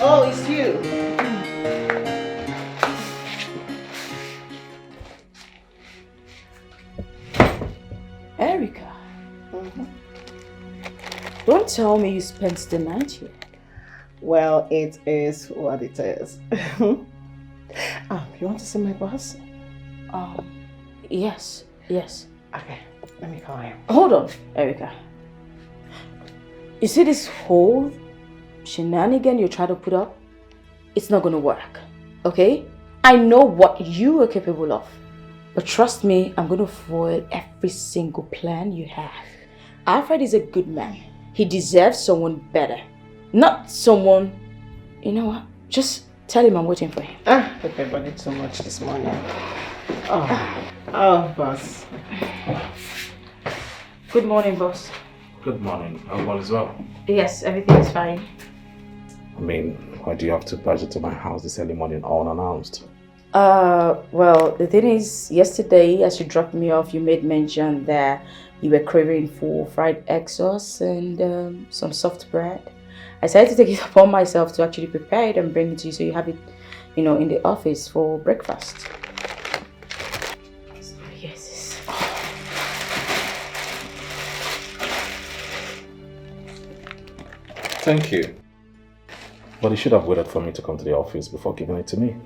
Oh, it's you. Erica. Don't tell me you spent the night here. Well, it is what it is. You want to see my boss? Yes. Okay, let me call him. Hold on, Erica. You see this whole shenanigan you try to put up? It's not gonna work, okay? I know what you are capable of. But trust me, I'm gonna foil every single plan you have. Alfred is a good man. He deserves someone better. Not someone... You know what? Just tell him I'm waiting for him. I peppered so much this morning. Oh, boss. Good morning, boss. Good morning. All is well? Yes, everything is fine. I mean, why do you have to barge into my house this early morning unannounced? Well, the thing is, yesterday as you dropped me off, you made mention that you were craving for fried egg sauce and some soft bread. I decided to take it upon myself to actually prepare it and bring it to you so you have it, in the office for breakfast. Yes. Thank you. But you should have waited for me to come to the office before giving it to me.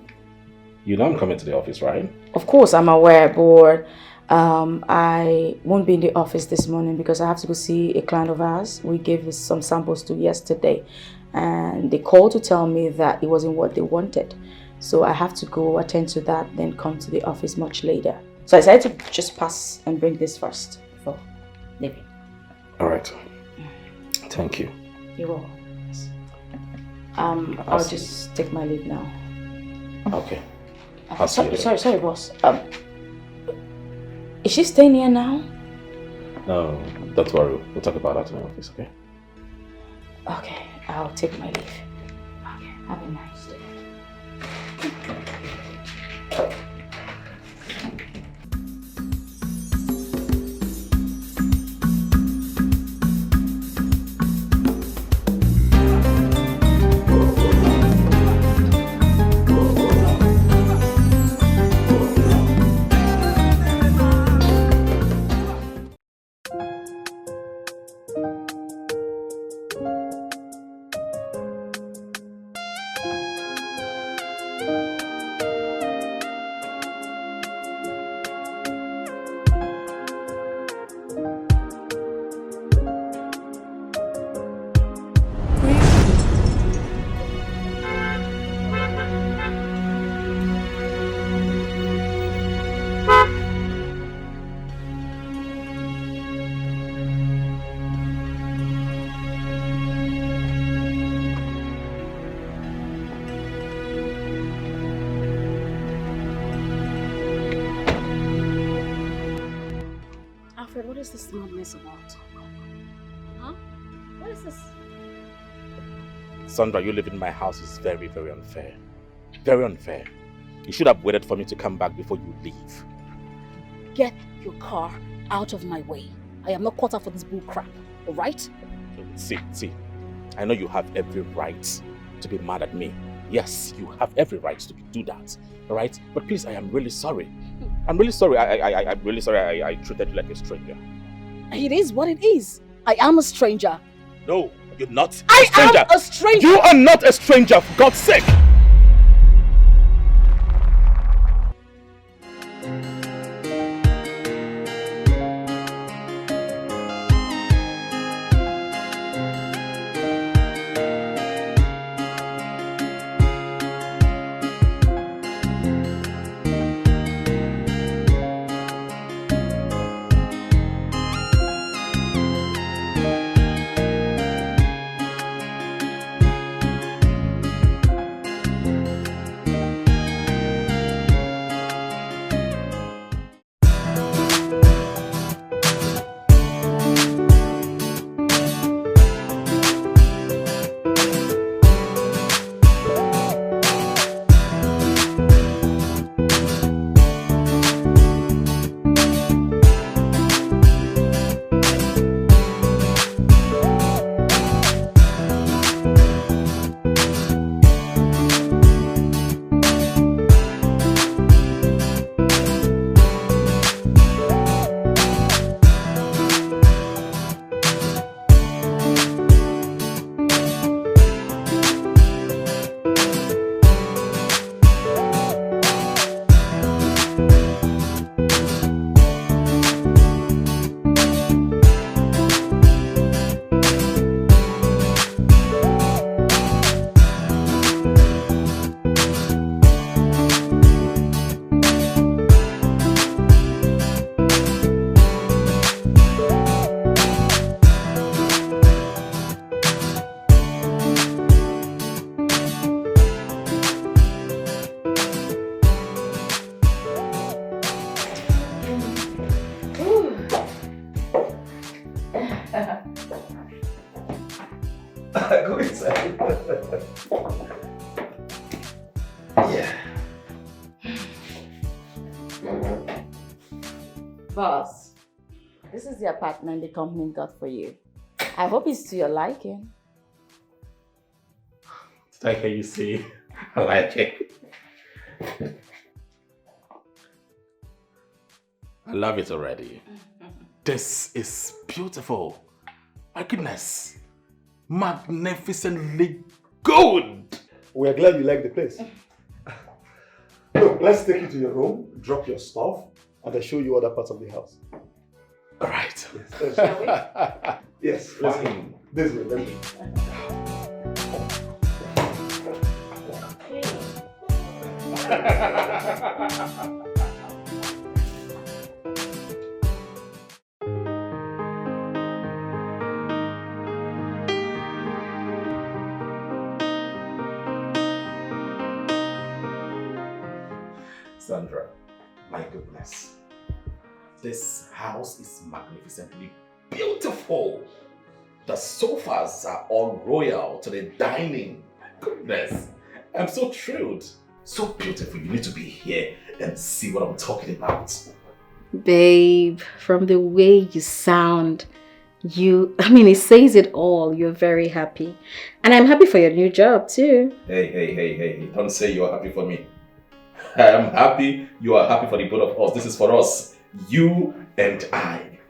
You know I'm coming to the office, right? Of course, I'm aware, but I won't be in the office this morning because I have to go see a client of ours. We gave some samples to yesterday, and they called to tell me that it wasn't what they wanted. So I have to go attend to that, then come to the office much later. So I decided to just pass and bring this first before leaving. All right. Thank you. You're welcome. I'll just take my leave now. Okay. I'll see you later. Sorry, boss. Is she staying here now? No, don't worry. We'll talk about that in the office, okay? Okay, I'll take my leave. Okay, have a nice day. What is this madness about? Huh? What is this? Sandra, you living in my house is very, very unfair. Very unfair. You should have waited for me to come back before you leave. Get your car out of my way. I am not caught up for this bull crap, alright? See. I know you have every right to be mad at me. Yes, you have every right to do that. Alright? But please, I am really sorry. I'm really sorry. I'm really sorry I treated you like a stranger. It is what it is. I am a stranger. No, you're not a I stranger. am a stranger. You are not a stranger, for God's sake. Yeah. Boss, this is the apartment the company got for you. I hope it's to your liking. Like how you see, I like it. I love it already. This is beautiful. My goodness. Magnificently good. We're glad you like the place. Look, let's take you to your room, drop your stuff, and I'll show you other parts of the house. All right. Yes, Shall we? yes, let's go. Fine. This way, let me. Sandra, my goodness. This house is magnificently beautiful. The sofas are all royal to the dining. My goodness. I'm so thrilled. So beautiful. You need to be here and see what I'm talking about. Babe, from the way you sound, it says it all. You're very happy. And I'm happy for your new job too. Hey. Don't say you are happy for me. I am happy. You are happy for the both of us. This is for us. You and I.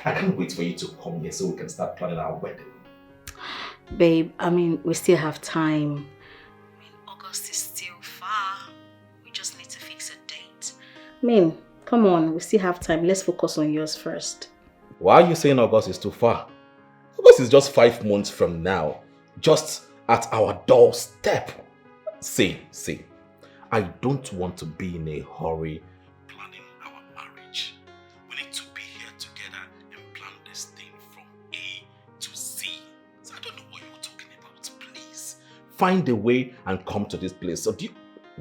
I can't wait for you to come here so we can start planning our wedding. Babe, we still have time. August is still far. We just need to fix a date. Come on, we still have time. Let's focus on yours first. Why are you saying August is too far? August is just 5 months from now. Just at our doorstep. See. I don't want to be in a hurry planning our marriage. We need to be here together and plan this thing from A to Z. So I don't know what you're talking about. Please find a way and come to this place. So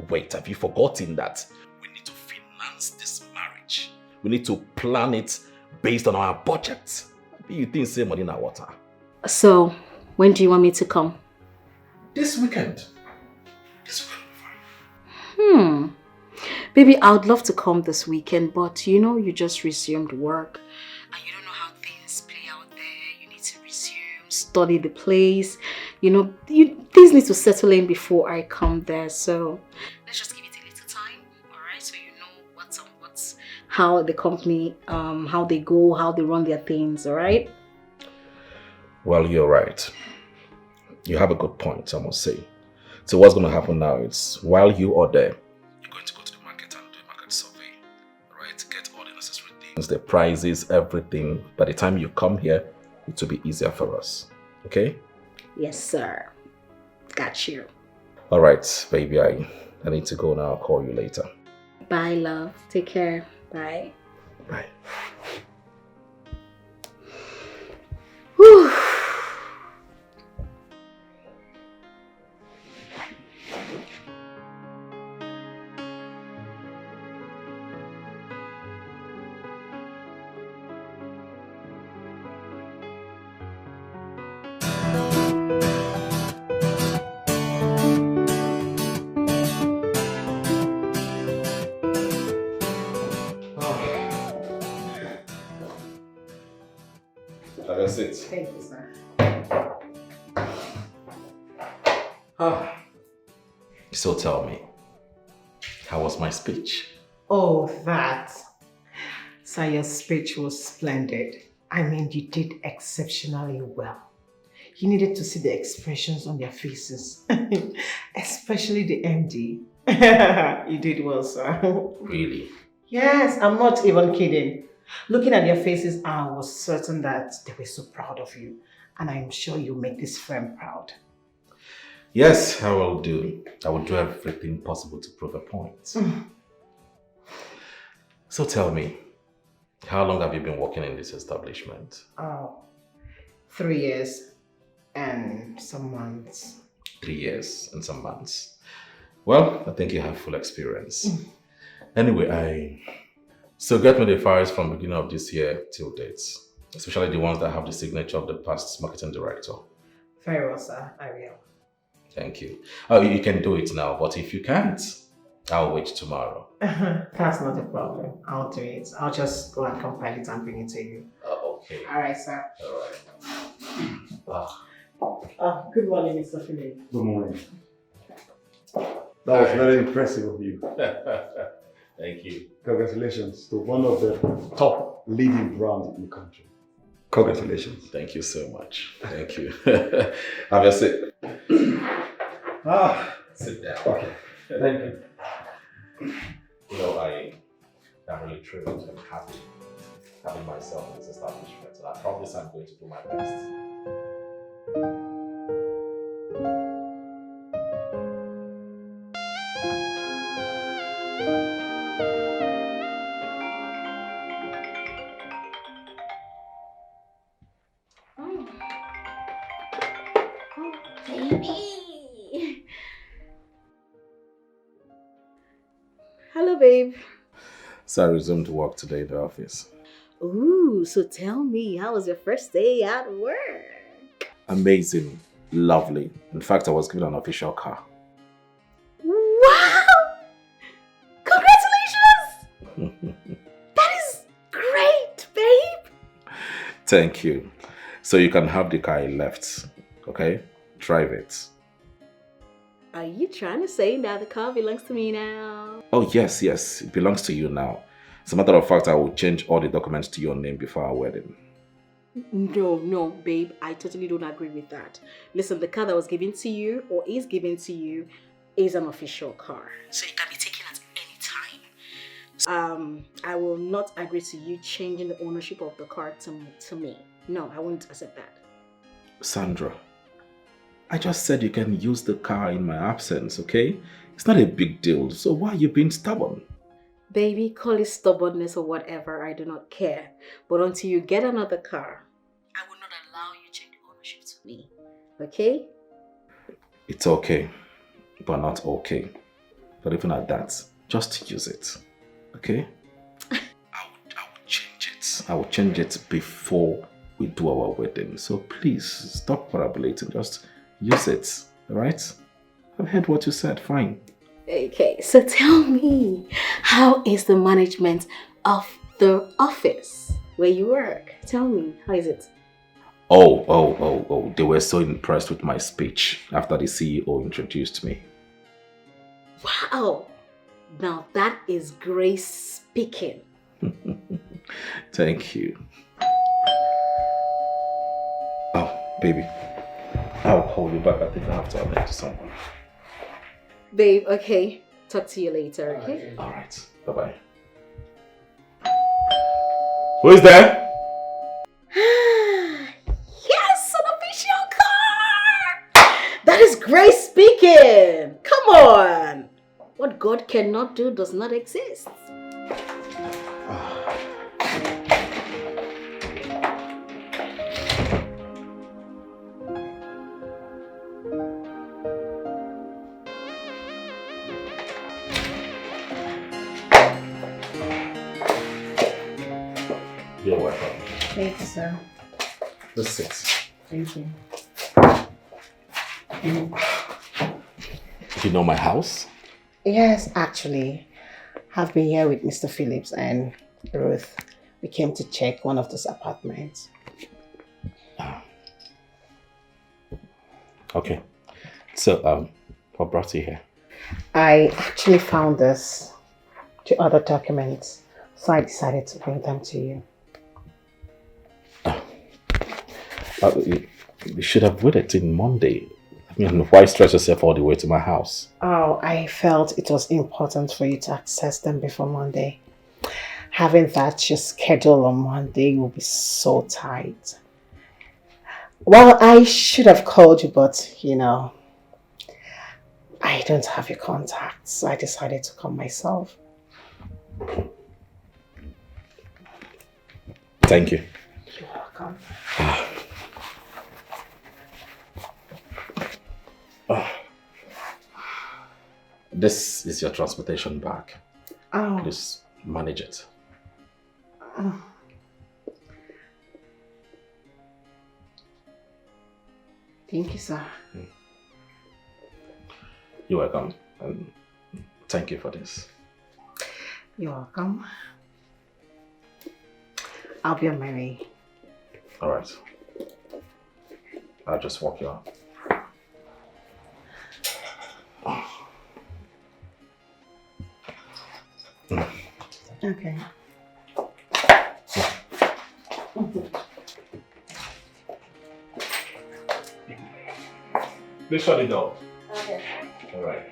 wait, have you forgotten that we need to finance this marriage? We need to plan it based on our budget. You think save money in our water? So, when do you want me to come? This weekend. Baby, I would love to come this weekend, but you just resumed work and you don't know how things play out there. You need to resume, study the place. Things need to settle in before I come there. So let's just give it a little time, all right? So you know what's how the company, how they go, how they run their things, all right? Well, you're right. You have a good point, I must say. So what's going to happen now is, while you are there, you're going to go to the market and do a market survey, right? Get all the necessary things, the prices, everything. By the time you come here, it will be easier for us. Okay? Yes, sir. Got you. All right, baby. I need to go now. I'll call you later. Bye, love. Take care. Bye. Bye. Whew. That's it. Thank you, sir. So tell me, how was my speech? Oh, that. So your speech was splendid. You did exceptionally well. You needed to see the expressions on their faces, especially the MD. You did well, sir. Really? Yes, I'm not even kidding. Looking at their faces, I was certain that they were so proud of you. And I'm sure you'll make this firm proud. Yes, I will do. I will do everything possible to prove a point. So tell me, how long have you been working in this establishment? 3 years and some months. 3 years and some months. Well, I think you have full experience. Anyway, So get me the files from beginning of this year till dates, especially the ones that have the signature of the past marketing director. Very well, sir. I will. Thank you. Oh, you can do it now, but if you can't, I'll wait tomorrow. That's not a problem. I'll do it. I'll just go and compile it and bring it to you. Okay. All right, sir. All right. Good morning, Mr. Philip. Good morning. That was very impressive of you. Thank you. Congratulations to one of the top leading brands in the country. Congratulations. Thank you so much. Thank you. Have a seat. Sit down. Okay. Thank you. You know, I am really thrilled and happy having myself in this establishment, and I promise I'm going to do my best. Baby. Hello, babe. So I resumed work today in the office. Ooh, so tell me, how was your first day at work? Amazing. Lovely. In fact, I was given an official car. Wow! Congratulations! That is great, babe! Thank you. So you can have the car I left, okay? Drive it. Are you trying to say that the car belongs to me now? Oh, yes, yes. It belongs to you now. As a matter of fact, I will change all the documents to your name before our wedding. No, babe. I totally don't agree with that. Listen, the car that was given to you or is given to you is an official car. So it can be taken at any time. I will not agree to you changing the ownership of the car to me. No, I won't accept that. Sandra, I just said you can use the car in my absence, okay? It's not a big deal, so why are you being stubborn? Baby, call it stubbornness or whatever, I do not care. But until you get another car, I will not allow you to change the ownership to me. Okay? It's okay, but not okay. But even at that, just use it, okay? I will change it. I will change it before we do our wedding. So please, stop parabolating. Just use it, alright? I've heard what you said, fine. Okay, so tell me, how is the management of the office where you work? Tell me, how is it? Oh, they were so impressed with my speech after the CEO introduced me. Wow, now that is Grace speaking. Thank you. Oh, baby, I'll call you back. I think I have to attend to someone. Babe, okay, talk to you later, okay? Alright, bye-bye. Who is there? Yes, an official car! That is Grace speaking! Come on! What God cannot do does not exist. You're welcome. Thank you, sir. Let's sit. Thank you. You know my house? Yes, actually. I've been here with Mr. Phillips and Ruth. We came to check one of those apartments. Okay. So, what brought you here? I actually found this, the other documents, so I decided to bring them to you. You should have waited till Monday. I mean, why stress yourself all the way to my house? Oh, I felt it was important for you to access them before Monday. Having that your schedule on Monday will be so tight. Well, I should have called you, but you know, I don't have your contacts, so I decided to come myself. Thank you. You're welcome. This is your transportation bag. Oh. Please manage it. Oh. Thank you, sir. You're welcome. And thank you for this. You're welcome. I'll be on my way. All right. I'll just walk you out. Okay. Please shut the door. Okay. All right.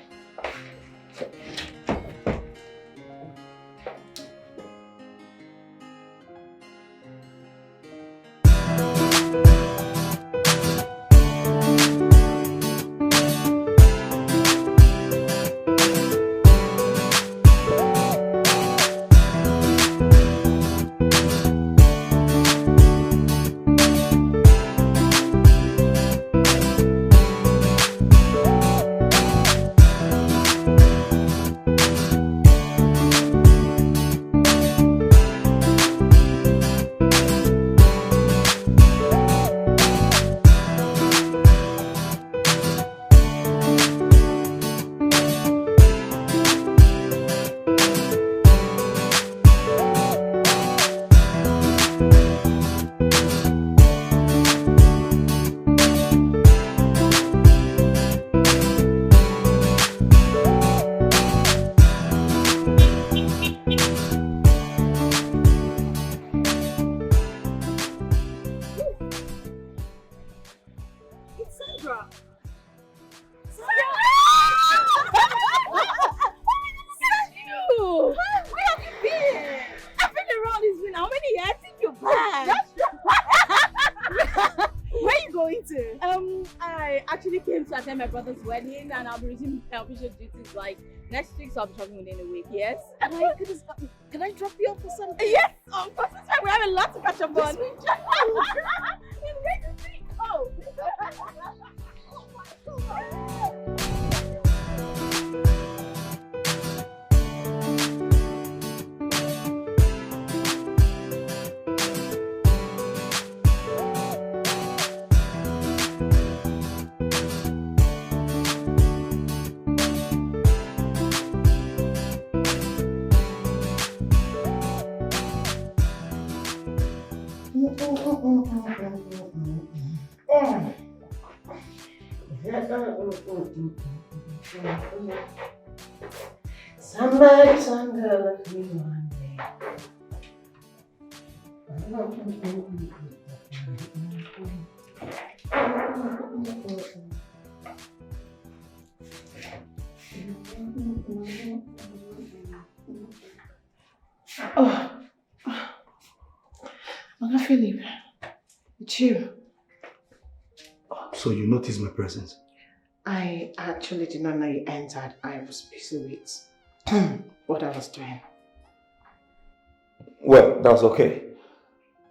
My brother's wedding, and I'll be resuming my official duties like next week, so I'll be traveling within a week. Yes. And my goodness, can I drop you off for something? Yes, of course. It's fine. We have a lot to catch up on. Oh. Somebody's gonna be one day. Oh, Uncle Philip, it's you. So you noticed my presence? I actually did not know you entered. I was busy with what I was doing. Well, that's okay.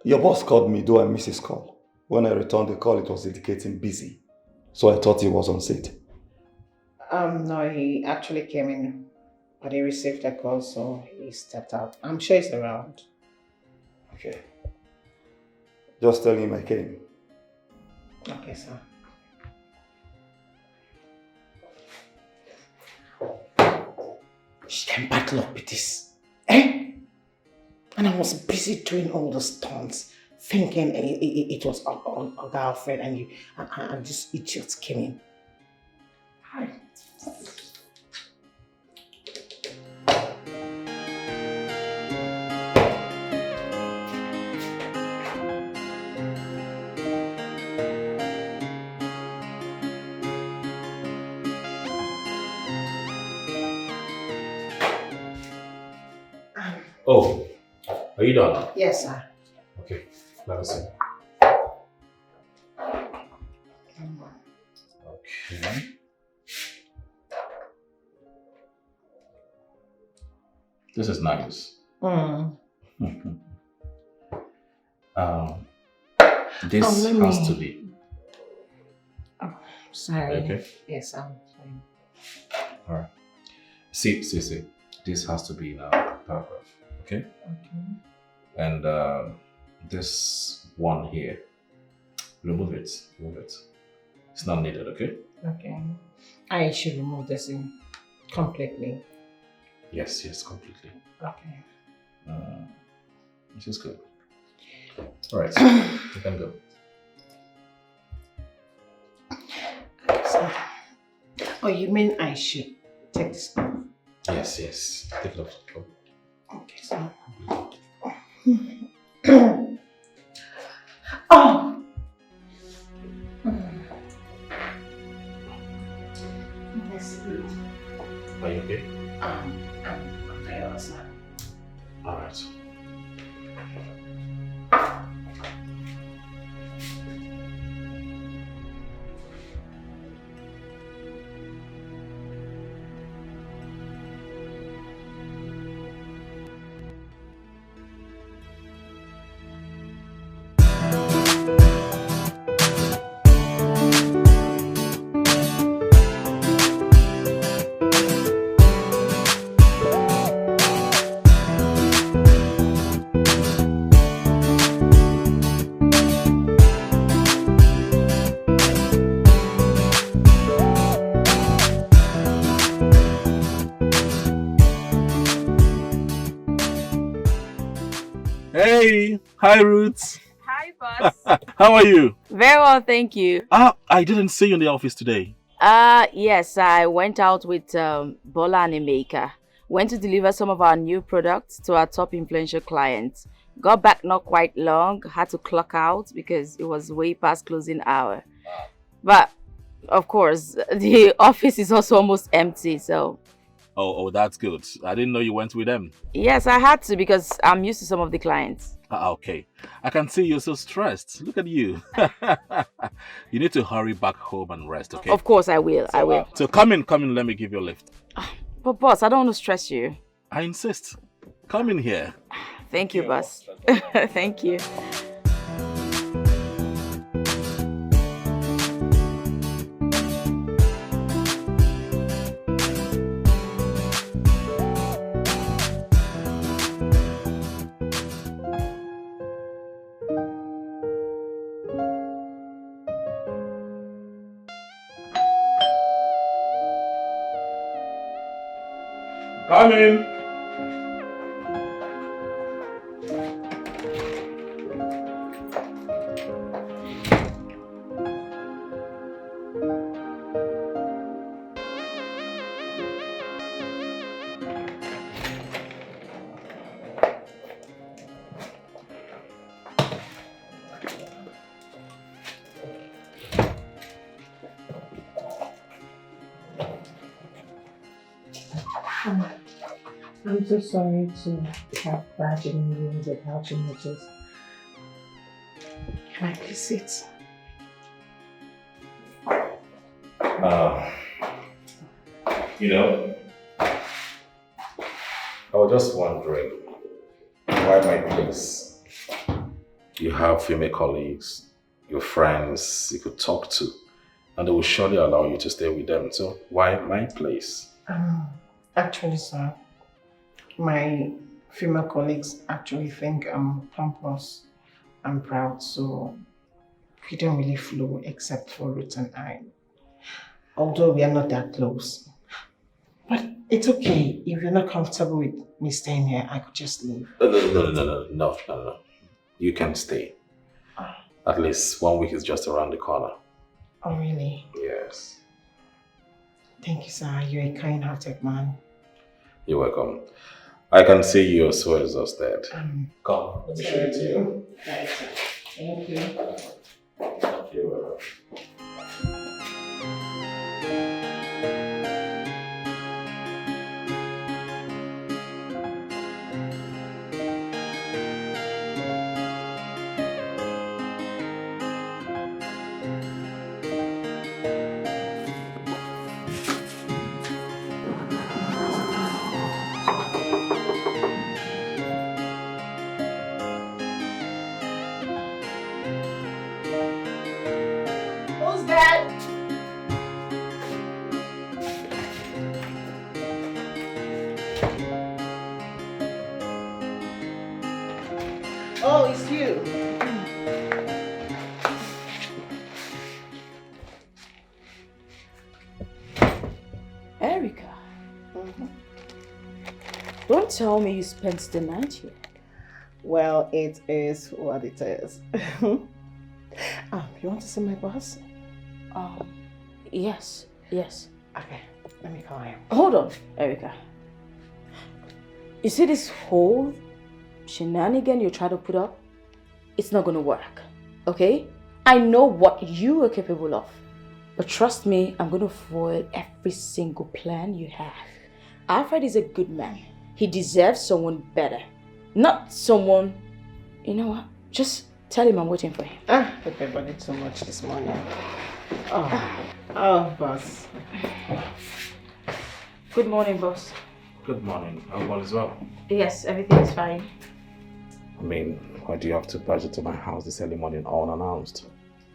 Your boss called me, though I missed his call. When I returned the call, it was indicating busy. So I thought he was on set. No, he actually came in, but he received a call, so he stepped out. I'm sure he's around. Okay. Just tell him I came. Okay, sir. She can battle up with this. Eh? And I was busy doing all those stunts, thinking it was our girlfriend, and this idiot came in. Hi. Oh, are you done? Yes, sir. Okay, let me see. Okay. This is nice. This has to be. Oh, sorry. Okay. Yes, I'm fine. Alright. See. This has to be in a paragraph. Okay? Okay. And this one here, remove it. It's not needed, okay? Okay. I should remove this in completely. Yes, completely. Okay. This is good. Alright, you can go. So, oh, you mean I should take this off? Yes. Take it off. Go. Okay, so. Oh! That's good. Are you okay? I'm tired also. Alright. Hey, hi Roots. Hi, boss. How are you? Very well, thank you. I didn't see you in the office today. Yes, I went out with Bola and Emeka. Went to deliver some of our new products to our top influential clients. Got back not quite long, had to clock out because it was way past closing hour. But, of course, the office is also almost empty, so... Oh, that's good. I didn't know you went with them. Yes, I had to because I'm used to some of the clients. Okay. I can see you're so stressed. Look at you. You need to hurry back home and rest, okay? Of course I will, I will. So come in, let me give you a lift. But boss, I don't want to stress you. I insist. Come in here. Thank you, boss. Thank you. Come in. I'm so sorry to have barging you without your notice. Can I please sit? I was just wondering why my place? You have female colleagues, your friends you could talk to, and they will surely allow you to stay with them. So why my place? Actually, sir, my female colleagues actually think I'm pompous and proud, so we don't really flow except for Ruth and I. Although we are not that close. But it's okay. If you're not comfortable with me staying here, I could just leave. No. You can stay. At least 1 week is just around the corner. Oh, really? Yes. Thank you, sir. You're a kind-hearted man. You're welcome. I can see you're so exhausted. Come, let me show it to you. Thank you. You're welcome. Oh, it's you. Erica. Don't tell me you spent the night here. Well, it is what it is. You want to see my boss? Yes. Okay, let me call him. Hold on, Erica. You see this whole shenanigan you try to put up? It's not gonna work, okay? I know what you are capable of. But trust me, I'm gonna foil every single plan you have. Alfred is a good man. He deserves someone better. Not someone... You know what? Just tell him I'm waiting for him. The paper did so much this morning. Oh, boss. Good morning, boss. Good morning. All is well? Yes, everything is fine. I mean, why do you have to barge into my house this early morning unannounced?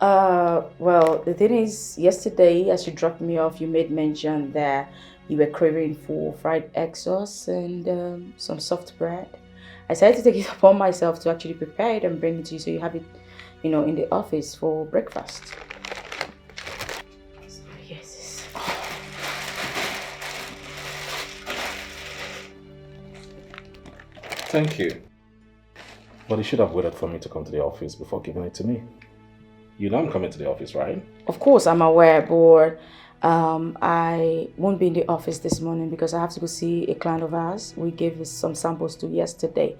Well, the thing is, yesterday as you dropped me off, you made mention that you were craving for fried egg sauce and some soft bread. I decided to take it upon myself to actually prepare it and bring it to you so you have it, in the office for breakfast. Yes. Thank you. But you should have waited for me to come to the office before giving it to me. You know I'm coming to the office, right? Of course, I'm aware, but I won't be in the office this morning because I have to go see a client of ours. We gave some samples to yesterday,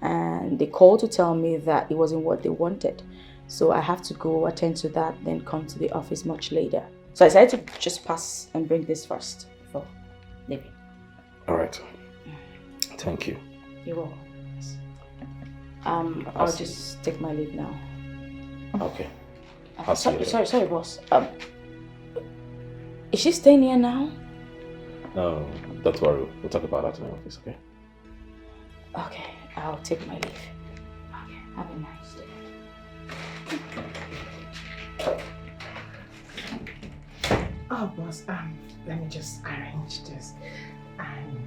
and they called to tell me that it wasn't what they wanted. So I have to go attend to that, then come to the office much later. So I decided to just pass and bring this first before leaving. All right. Thank you. You're welcome. I'll just take my leave now. Okay. I'll see you later. Sorry, boss. Is she staying here now? No, don't worry. We'll talk about that in the office, okay? Okay, I'll take my leave. Okay, have a nice day. Oh, boss, let me just arrange this and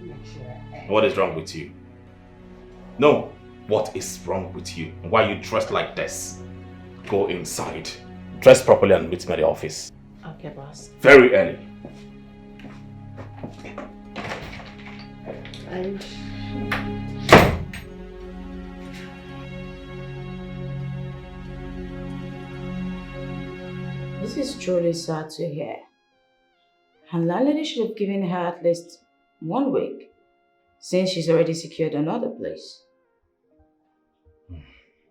make sure. What is wrong with you? No, what is wrong with you? Why are you dressed like this? Go inside. Dress properly and meet me at the office. Okay, boss. Very early. And This is truly sad to hear. And landlady should have given her at least 1 week, since she's already secured another place.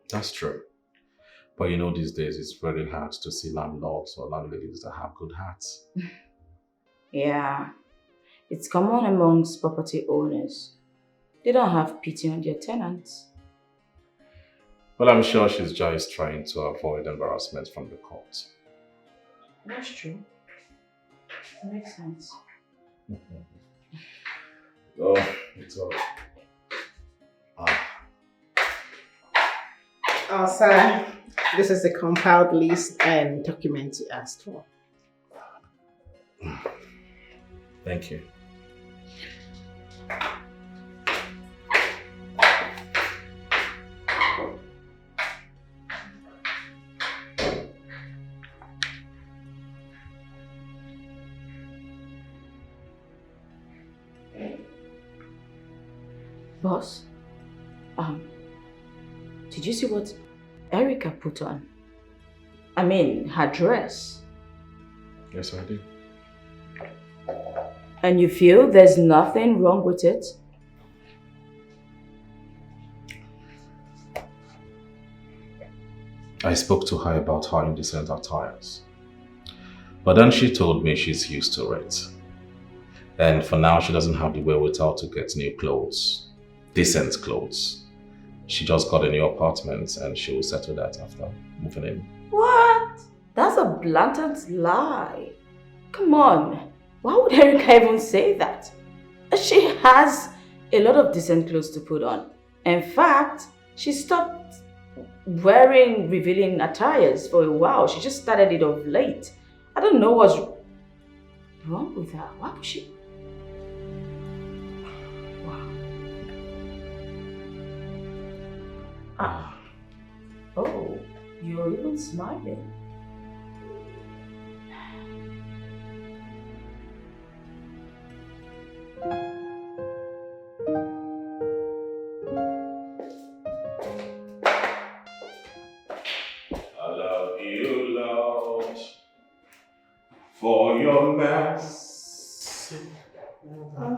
That's true. But these days it's very hard to see landlords or landladies that have good hearts. Yeah, it's common amongst property owners. They don't have pity on their tenants. Well, I'm sure she's just trying to avoid embarrassment from the court. That's true. That makes sense. Oh, it's all. oh, sir, this is the compiled list and documents you asked for. Thank you. Boss, did you see what Erica put on? I mean, her dress. Yes, I did. And you feel there's nothing wrong with it? I spoke to her about her indecent attires. But then she told me she's used to it. And for now, she doesn't have the wherewithal to get new clothes. Decent clothes. She just got a new apartment and she will settle that after moving in. What? That's a blatant lie. Come on. Why would Erica even say that? She has a lot of decent clothes to put on. In fact, she stopped wearing revealing attires for a while. She just started it of late. I don't know what's wrong with her. Why would she? Wow. Oh, you're even smiling.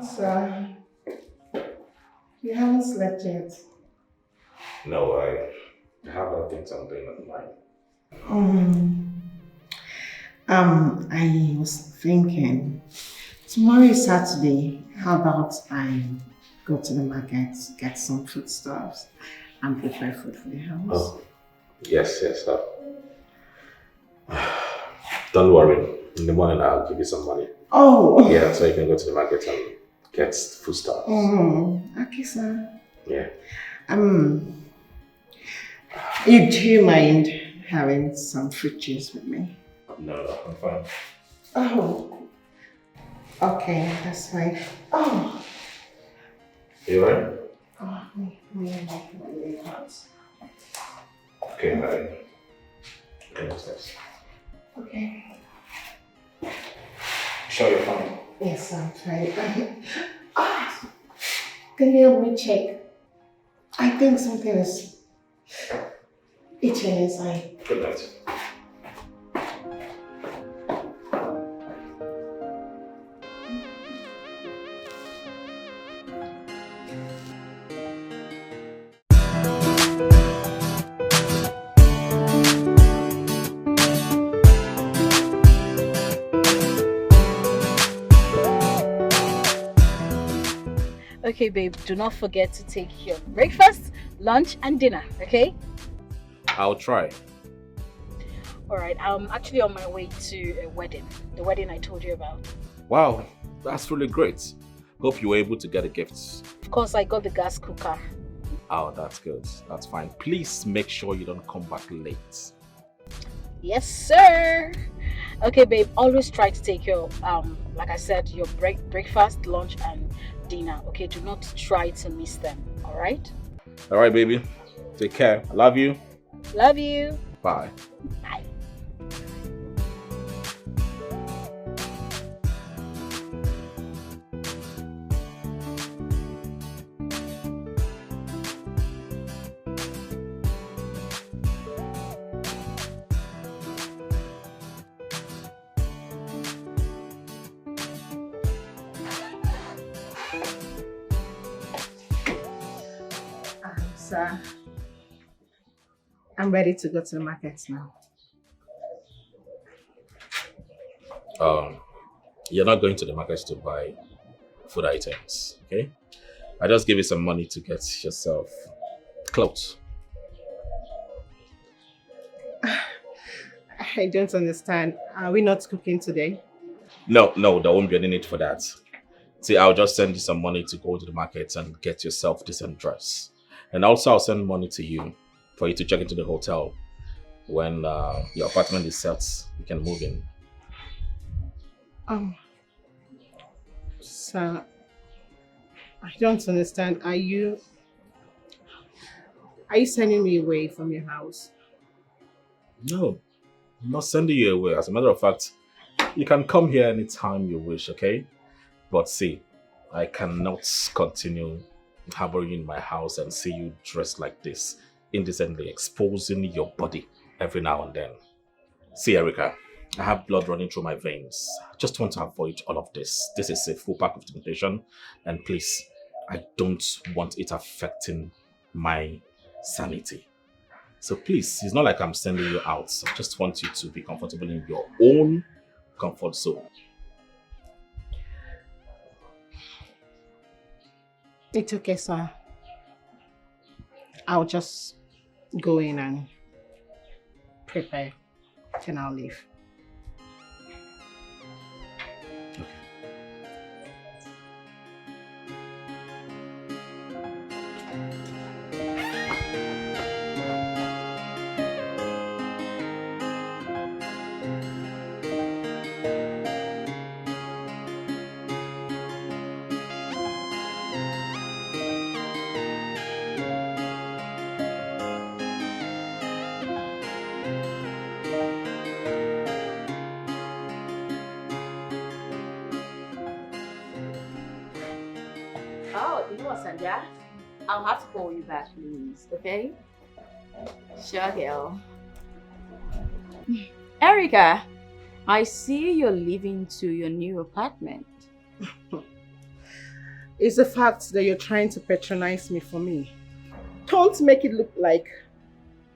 sir? You haven't slept yet. No, I have other things I'm doing at night. I was thinking, tomorrow is Saturday. How about I go to the market, get some foodstuffs, and prepare food for the house? Oh, yes, stop. Don't worry. In the morning, I'll give you some money. Oh! Yeah, so you can go to the market and get foodstuffs. Okay, sir. Yeah. Do you mind having some fruit juice with me? No, I'm fine. Oh. Okay, that's fine. Oh. You right? Oh, really hot. Okay, bye. Okay, upstairs. Okay. Sure you're fine? Yes, I'm fine. Can you help me check? I think something is itching inside. Good night. Okay, babe, do not forget to take your breakfast, lunch, and dinner, okay? I'll try. Alright, I'm actually on my way to a wedding. The wedding I told you about. Wow, that's really great. Hope you were able to get a gift. Of course, I got the gas cooker. Oh, that's good. That's fine. Please make sure you don't come back late. Yes, sir! Okay, babe, always try to take your, like I said, your breakfast, lunch, and dinner, okay? Do not try to miss them, alright? Alright, baby. Take care. I love you. Love you. Bye. Bye. Sir, I'm ready to go to the market now. You're not going to the market to buy food items, okay? I just give you some money to get yourself clothes. I don't understand. Are we not cooking today? No, there won't be any need for that. See, I'll just send you some money to go to the market and get yourself decent dress. And also I'll send money to you for you to check into the hotel. When your apartment is set, you can move in. Sir, I don't understand. Are you sending me away from your house? No, I'm not sending you away. As a matter of fact, you can come here anytime you wish, okay? But see, I cannot continue harboring in my house and see you dressed like this, indecently exposing your body every now and then. See, Erica, I have blood running through my veins. I just want to avoid all of this. This is a full pack of temptation, and please, I don't want it affecting my sanity. So please, it's not like I'm sending you out. I just want you to be comfortable in your own comfort zone. It's okay, sir. I'll just go in and prepare, then I'll leave. Oh, you know what, Sandra? I'll have to call you back, please, okay? Sure, girl. Erica, I see you're leaving to your new apartment. It's the fact that you're trying to patronize me for me. Don't make it look like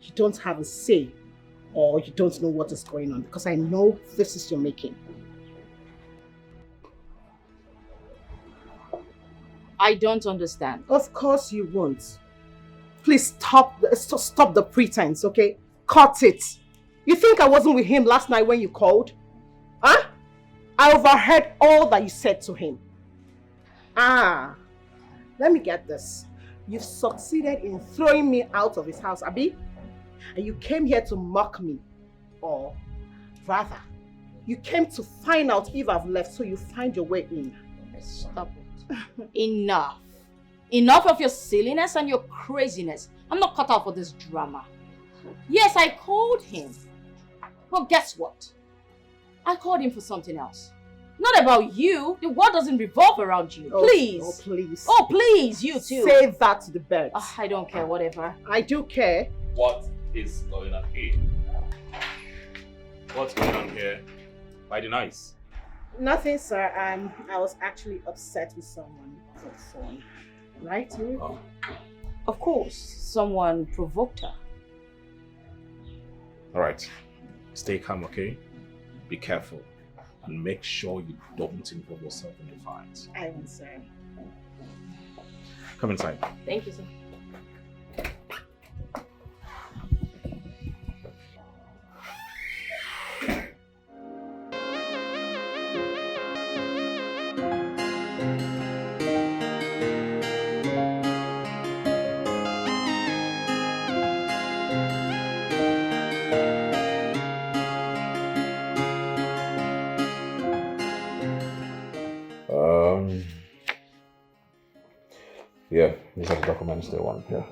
you don't have a say or you don't know what is going on, because I know this is your making. I don't understand. Of course you won't. Please stop the pretense, okay? Cut it. You think I wasn't with him last night when you called? Huh? I overheard all that you said to him. Let me get this. You've succeeded in throwing me out of his house, Abi? And you came here to mock me. Or rather, you came to find out if I've left so you find your way in. Stop it. Enough. Enough of your silliness and your craziness. I'm not cut out for this drama. Yes, I called him. But guess what? I called him for something else. Not about you. The world doesn't revolve around you. Please. Oh, please. Oh, please, you too. Say that to the birds. I don't care, whatever. I do care. What is going on here? What's going on here? By the nice. Nothing, sir. I was actually upset with someone on the phone. Right? Oh. Of course, someone provoked her. Alright. Stay calm, okay? Be careful. And make sure you don't involve yourself in the fight. I won't, sir. Come inside. Thank you, sir. Yeah, these are the documents they want, yeah.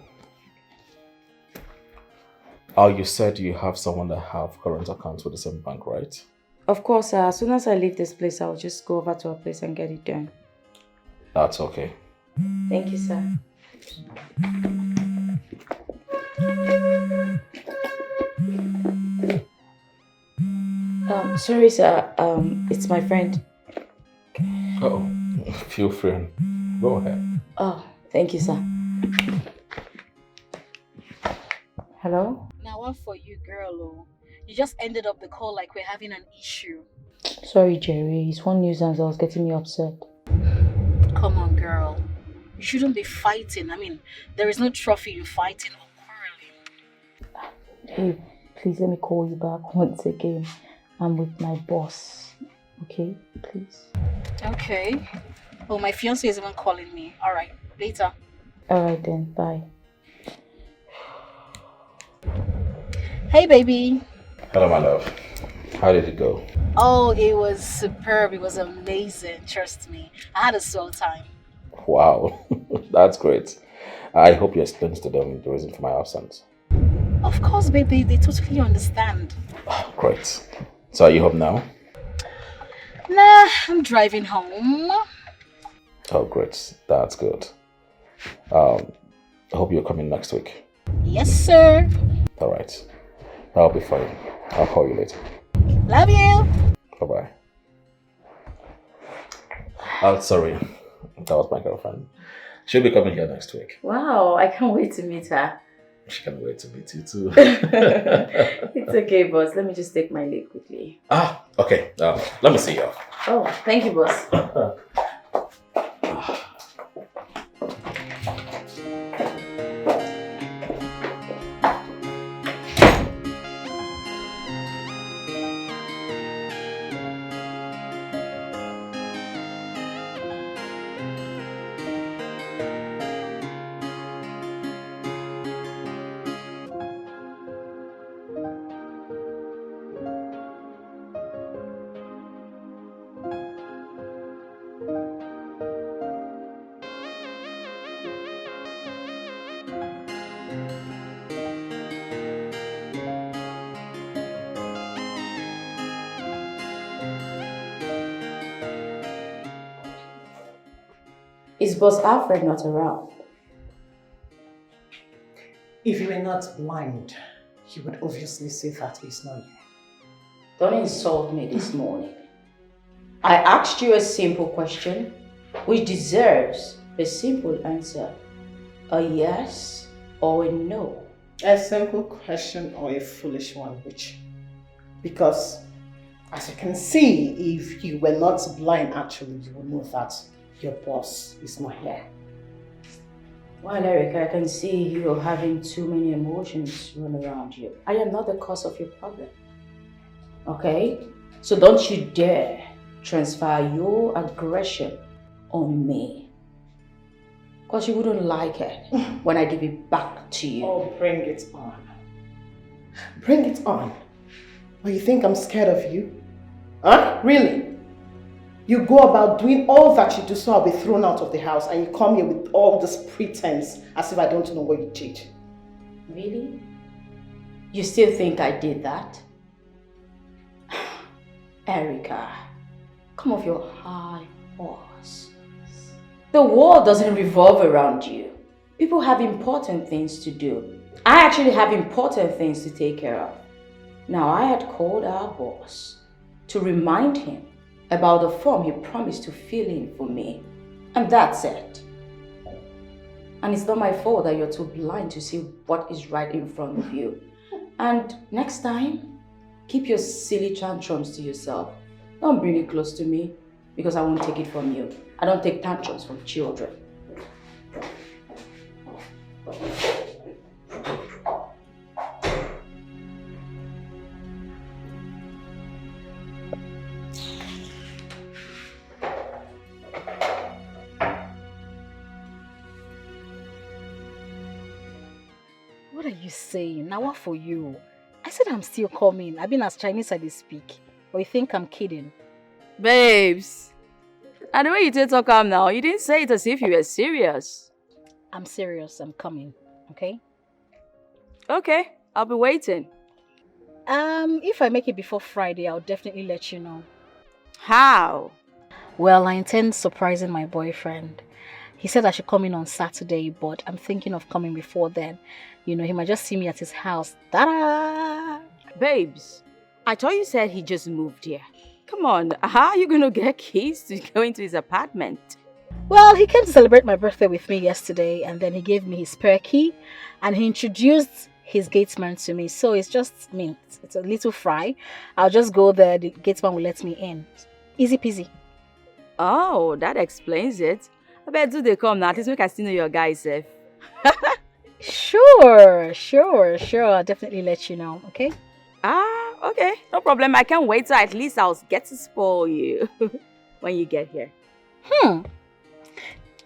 Oh, you said you have someone that have current accounts with the same bank, right? Of course, as soon as I leave this place, I'll just go over to her place and get it done. That's okay. Thank you, sir. Sorry, sir. It's my friend. Oh, feel free. Go ahead. Oh, thank you, sir. Hello? Now one for you, girl. Oh. You just ended up the call like we're having an issue. Sorry, Jerry. It's one nuisance that was getting me upset. Come on, girl. You shouldn't be fighting. I mean, there is no trophy in fighting or quarreling. Hey, please let me call you back once again. I'm with my boss. Okay? Please. Okay. Oh, my fiancé is even calling me. Alright, later. Alright then, bye. Hey, baby. Hello, my love. How did it go? Oh, it was superb. It was amazing. Trust me. I had a swell time. Wow, that's great. I hope you explained to them the reason for my absence. Of course, baby. They totally understand. Great. So are you home now? Nah, I'm driving home. Oh, great. That's good. I hope you're coming next week. Yes, sir. All right. I'll be fine. I'll call you later. Love you. Bye-bye. Oh, sorry. That was my girlfriend. She'll be coming here next week. Wow, I can't wait to meet her. She can't wait to meet you too. It's okay, boss. Let me just take my leave quickly. Okay. Let me see you. Oh, thank you, boss. Is Boss Alfred not around? If you were not blind, you would obviously see that he's not here. Don't insult me this morning. I asked you a simple question, which deserves A simple answer. A yes or a no. A simple question or a foolish one, which? Because, as you can see, if you were not blind, actually, you would know that your boss is not here. Well, Eric, I can see you're having too many emotions run around you. I am not the cause of your problem. Okay? So don't you dare transfer your aggression on me. Because you wouldn't like it when I give it back to you. Oh, bring it on. Bring it on. Or you think I'm scared of you? Huh? Really? You go about doing all that you do so I'll be thrown out of the house, and you come here with all this pretense as if I don't know what you did. Really? You still think I did that? Erica, come off your high horse. The world doesn't revolve around you. People have important things to do. I actually have important things to take care of. Now, I had called our boss to remind him about the form he promised to fill in for me. And that's it. And it's not my fault that you're too blind to see what is right in front of you. And next time, keep your silly tantrums to yourself. Don't bring it close to me, because I won't take it from you. I don't take tantrums from children. What are you saying? Now what for you? I said I'm still coming. I've been as Chinese as they speak. Or you think I'm kidding? Babes, and the way you did talk now, you didn't say it as if you were serious. I'm serious. I'm coming. Okay? Okay, I'll be waiting. If I make it before Friday, I'll definitely let you know. How? Well, I intend surprising my boyfriend. He said I should come in on Saturday, but I'm thinking of coming before then. You know, he might just see me at his house. Ta-da! Babes, I thought you said he just moved here. Come on, how are you going to get keys to go into his apartment? Well, he came to celebrate my birthday with me yesterday, and then he gave me his spare key, and he introduced his gatesman to me. So it's just, it's a little fry. I'll just go there, the gatesman will let me in. Easy peasy. Oh, that explains it. I bet do they come now, at least make I still know your guy safe. Sure. I'll definitely let you know, okay? Okay, no problem. I can't wait till at least I'll get to spoil you when you get here.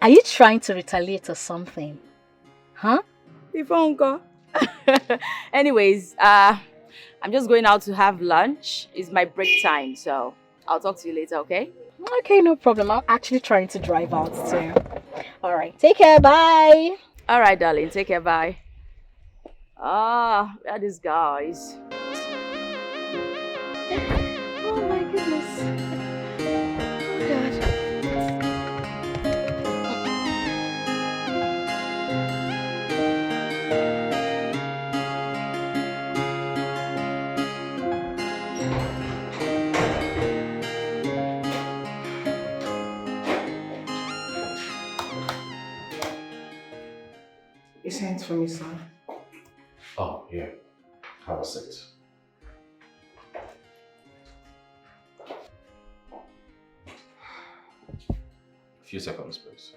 Are you trying to retaliate or something? Huh? If uncle. Anyways, I'm just going out to have lunch. It's my break time, so I'll talk to you later, okay? Okay, no problem. I'm actually trying to drive out too. Alright, take care, bye. Alright, darling, take care, bye. Where are these guys? Oh my goodness. Oh God. You sent for me, sir. Oh, yeah. Have a seat. A few seconds, please.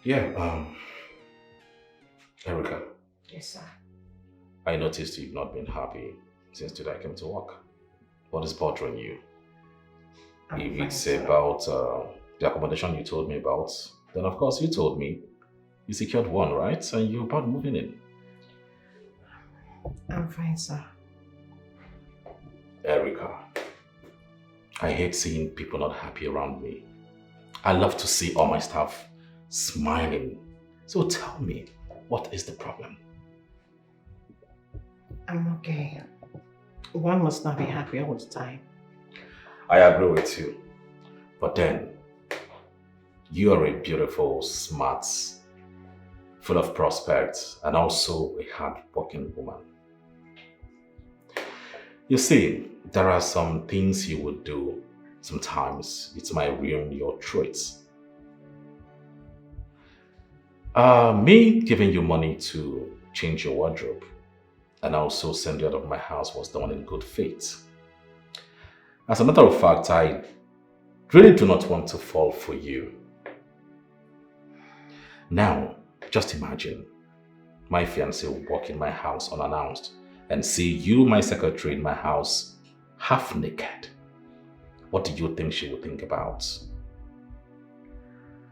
Yeah, Erica. Yes, sir. I noticed you've not been happy since today I came to work. What is bothering you? If it's about the accommodation you told me about, then of course you told me you secured one, right? And you're about moving in. I'm fine, sir. Erica, I hate seeing people not happy around me. I love to see all my staff smiling. So tell me, what is the problem? I'm okay. One must not be happy all the time. I agree with you. But then, you are a beautiful, smart, full of prospects, and also a hard-working woman. You see, there are some things you would do Sometimes it might ruin your traits. Me giving you money to change your wardrobe and also send you out of my house was done in good faith. As a matter of fact, I really do not want to fall for you. Now, just imagine my fiancé will walk in my house unannounced and see you, my secretary, in my house half naked. What do you think she would think about?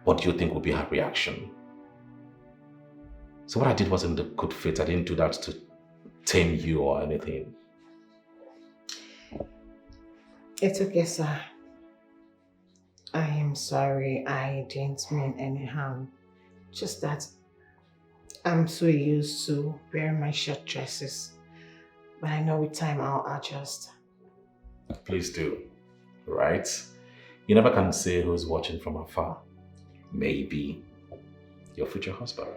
What do you think would be her reaction? So what I did was in the good faith. I didn't do that to tame you or anything. It's okay, sir. I am sorry. I didn't mean any harm. Just that I'm so used to wearing my short dresses. But I know with time I'll adjust. Please do, right? You never can say who's watching from afar. Maybe your future husband.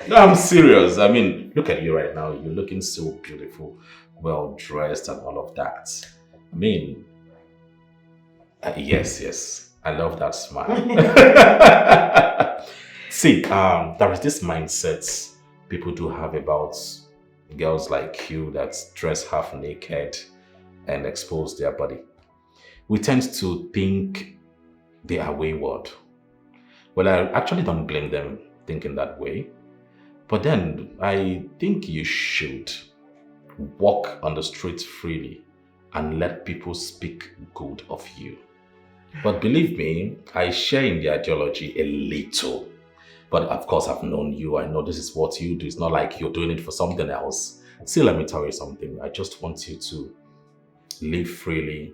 No, I'm serious. I mean, look at you right now. You're looking so beautiful, well dressed and all of that. I mean, yes. I love that smile. See, there is this mindset people do have about girls like you that dress half naked and expose their body. We tend to think they are wayward. Well, I actually don't blame them thinking that way. But then I think you should walk on the streets freely and let people speak good of you. But believe me, I share in the ideology a little. But of course, I've known you. I know this is what you do. It's not like you're doing it for something else. See, let me tell you something. I just want you to live freely,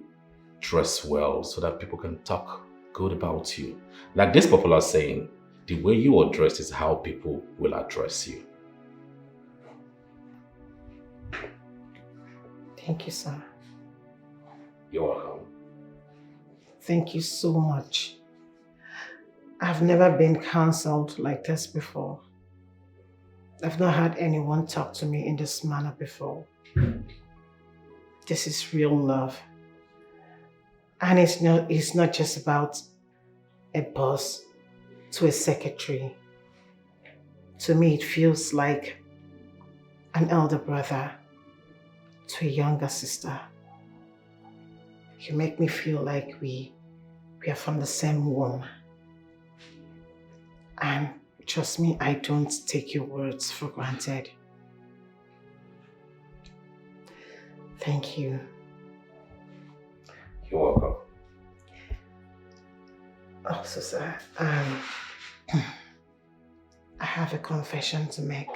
dress well, so that people can talk good about you. Like this popular saying, the way you are dressed is how people will address you. Thank you, sir. You're welcome. Thank you so much. I've never been counseled like this before. I've not had anyone talk to me in this manner before. This is real love. And it's not just about a boss to a secretary. To me, it feels like an elder brother to a younger sister. You make me feel like we are from the same womb. And trust me, I don't take your words for granted. Thank you. You're welcome. Also, sir, I have a confession to make.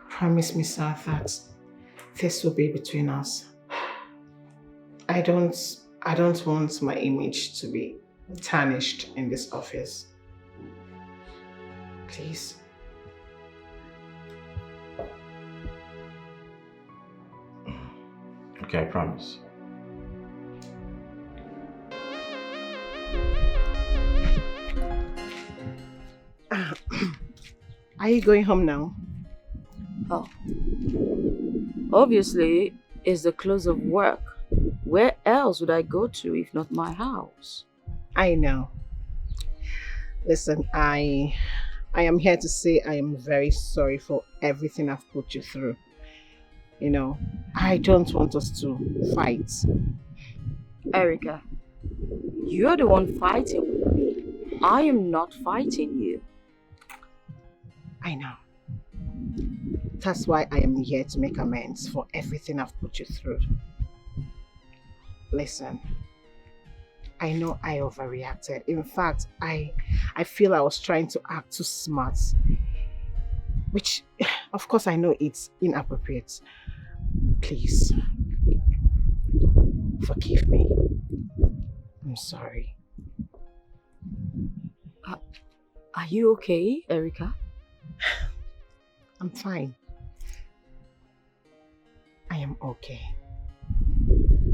Promise me, sir, that this will be between us. I don't want my image to be tarnished in this office. Please. Okay, I promise. Are you going home now? Oh. Obviously, it's the close of work. Where else would I go to if not my house? I know. Listen, I am here to say I am very sorry for everything I've put you through. You know, I don't want us to fight. Erica, you're the one fighting with me. I am not fighting you. I know. That's why I am here to make amends for everything I've put you through. Listen, I know I overreacted. In fact, I feel I was trying to act too smart. Which, of course, I know it's inappropriate. Please, forgive me. I'm sorry. Are you okay, Erica? I'm fine. I am okay.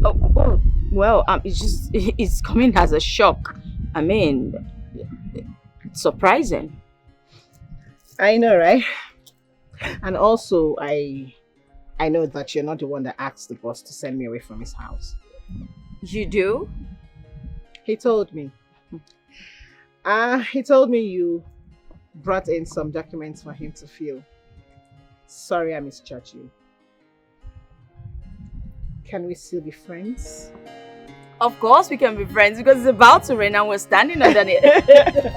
Oh, well, it's coming as a shock. I mean, it's surprising. I know, right? And also, I know that you're not the one that asked the boss to send me away from his house. You do? He told me. He told me you brought in some documents for him to fill. Sorry I misjudged you. Can we still be friends? Of course we can be friends because it's about to rain and we're standing under it.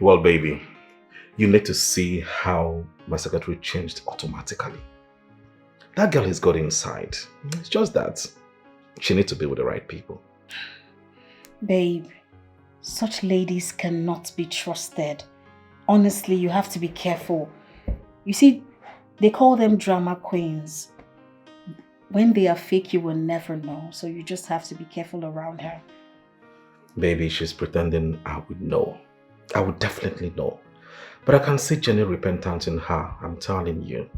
Well, baby, you need to see how my secretary changed automatically. That girl has got inside. It's just that she needs to be with the right people. Babe, such ladies cannot be trusted. Honestly, you have to be careful. You see, they call them drama queens. When they are fake, you will never know. So you just have to be careful around her. Baby, she's pretending I would know. I would definitely know. But I can see genuine repentance in her. I'm telling you.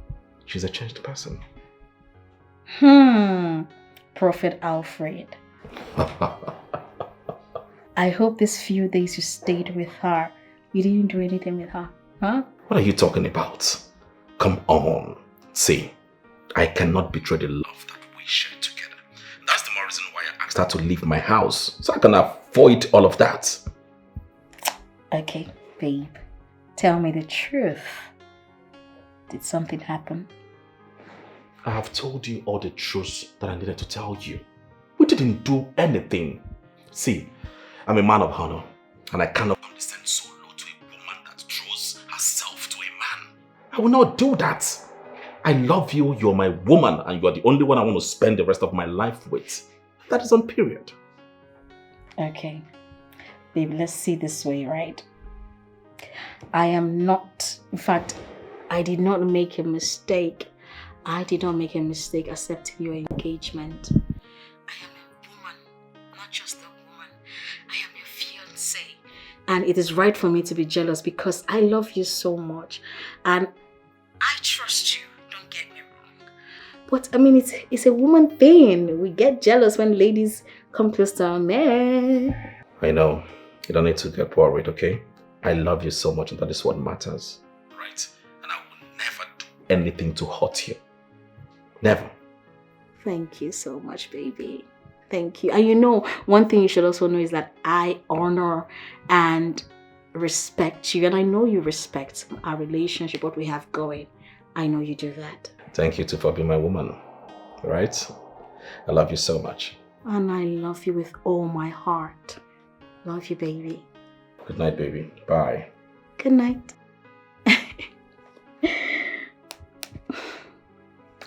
She's a changed person. Prophet Alfred. I hope these few days you stayed with her, you didn't do anything with her, huh? What are you talking about? Come on. See, I cannot betray the love that we share together. That's the more reason why I asked her to leave my house, so I can avoid all of that. Okay, babe. Tell me the truth. Did something happen? I have told you all the truths that I needed to tell you. We didn't do anything. See, I'm a man of honor, and I cannot condescend so low to a woman that throws herself to a man. I will not do that. I love you, you're my woman, and you are the only one I want to spend the rest of my life with. That is on period. Okay. Babe, let's see this way, right? I am not, in fact, I did not make a mistake. I did not make a mistake accepting your engagement. I am a woman, not just a woman. I am your fiancé. And it is right for me to be jealous because I love you so much. And I trust you, don't get me wrong. But I mean, it's a woman thing. We get jealous when ladies come close to our man. I know. You don't need to get worried, okay? I love you so much and that is what matters. Right? And I will never do anything to hurt you. Never. Thank you so much, baby. Thank you. And you know, one thing you should also know is that I honor and respect you. And I know you respect our relationship, what we have going. I know you do that. Thank you too for being my woman. Right? I love you so much. And I love you with all my heart. Love you, baby. Good night, baby. Bye. Good night.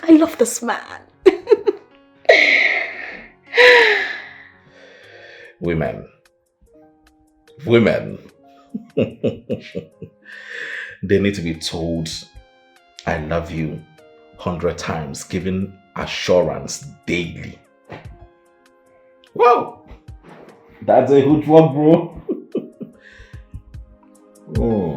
I love this man. Women. They need to be told, I love you 100 times, given assurance daily. Wow! That's a good one, bro. Oh.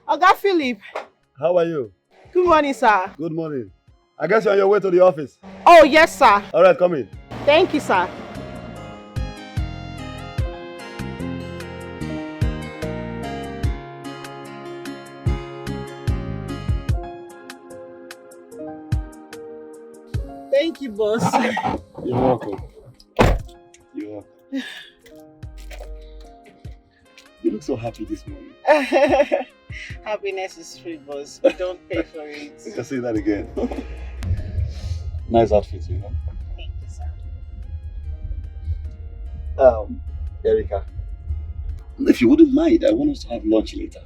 Oga Philip. How are you? Good morning, sir. Good morning. I guess you're on your way to the office. Oh, yes, sir. All right, come in. Thank you, sir. Thank you, boss. You're welcome. You're welcome. You look so happy this morning. Happiness is free, boss. We don't pay for it. I can say that again. Nice outfit, you know. Thank you, sir. Erica, if you wouldn't mind, I want us to have lunch later.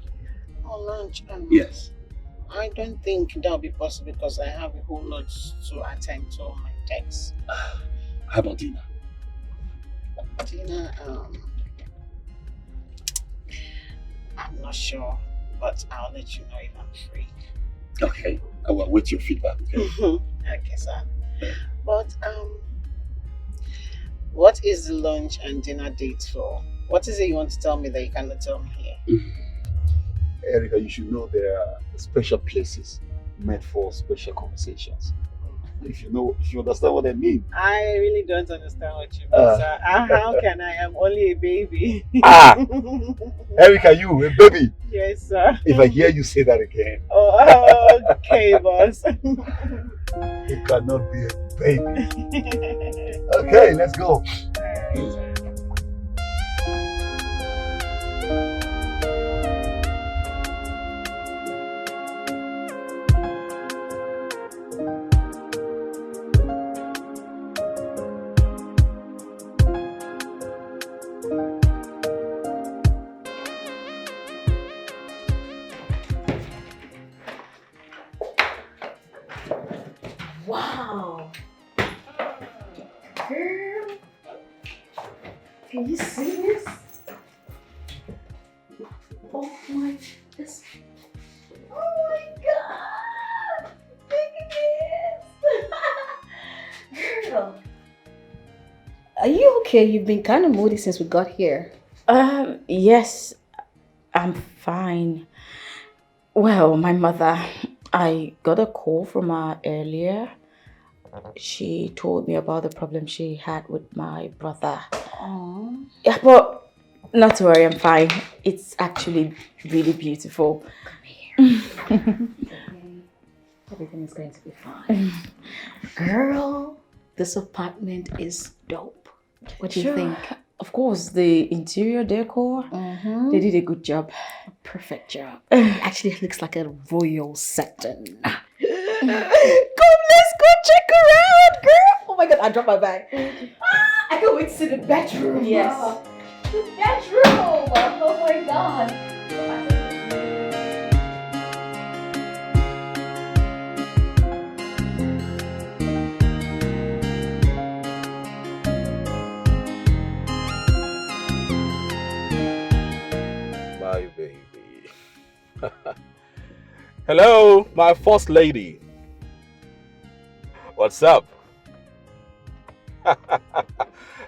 Oh, lunch. Yes. I don't think that'll be possible because I have a whole lot to attend to on my texts. How about dinner? Dinner, I'm not sure, but I'll let you know if I'm free. Okay, I will wait your feedback. Okay, Okay, sir. But what is the lunch and dinner date for? What is it you want to tell me that you cannot tell me here? Erica, you should know there are special places meant for special conversations. If you understand what I mean. I really don't understand what you mean, sir. How can I? I'm only a baby. Erica, you, a baby. Yes, sir. If I hear you say that again. Oh, okay, boss. You cannot be a baby. Okay, let's go. Wow. Girl. Can you see this? Oh my, this. Oh my God. Look at this. Girl. Are you okay? You've been kind of moody since we got here. Yes, I'm fine. Well, my mother, I got a call from her earlier. She told me about the problem she had with my brother. Aww. Yeah, but not to worry, I'm fine. It's actually really beautiful. Come here. Everything is going to be fine. Girl, this apartment is dope. What do you think? Of course, the interior decor, they did a good job. Perfect job. Actually, it looks like a royal setting. Come, let's go check around, girl. Oh my God, I dropped my bag. I can't wait to see the bedroom. Yes. The bedroom. Oh my God. My baby. Hello, my first lady. What's up?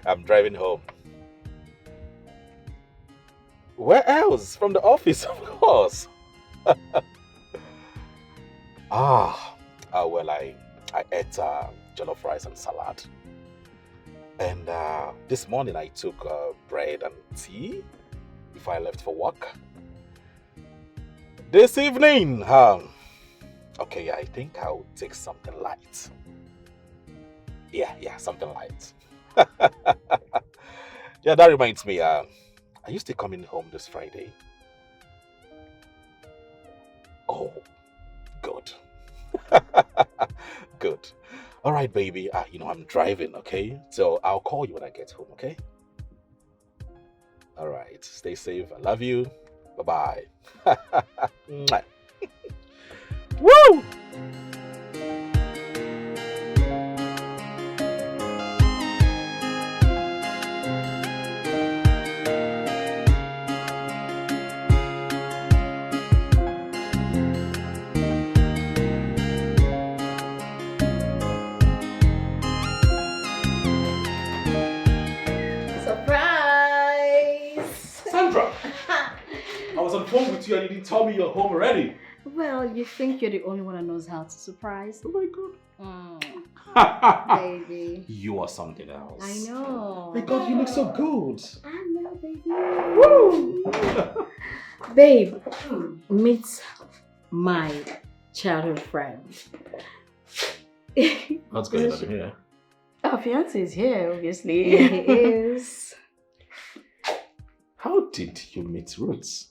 I'm driving home. Where else? From the office, of course. Well, I ate jollof rice and salad. And this morning I took bread and tea before I left for work. This evening, okay, I think I'll take something light. Yeah, something light. Yeah, that reminds me, are you still coming home this Friday? Oh, good. Good. All right, baby, I'm driving, okay? So I'll call you when I get home, okay? All right, stay safe. I love you. Bye-bye. Mwah. Woo! Sandra! I was on the phone with you and you didn't tell me you're home already. Well, you think you're the only one that knows how to surprise? Oh my God. Baby. You are something else. I know. My God, you look so good. I know, baby. Woo! Babe, meet my childhood friend. What's going on here? Our fiance is here, obviously. Yeah, he is. How did you meet Ruth?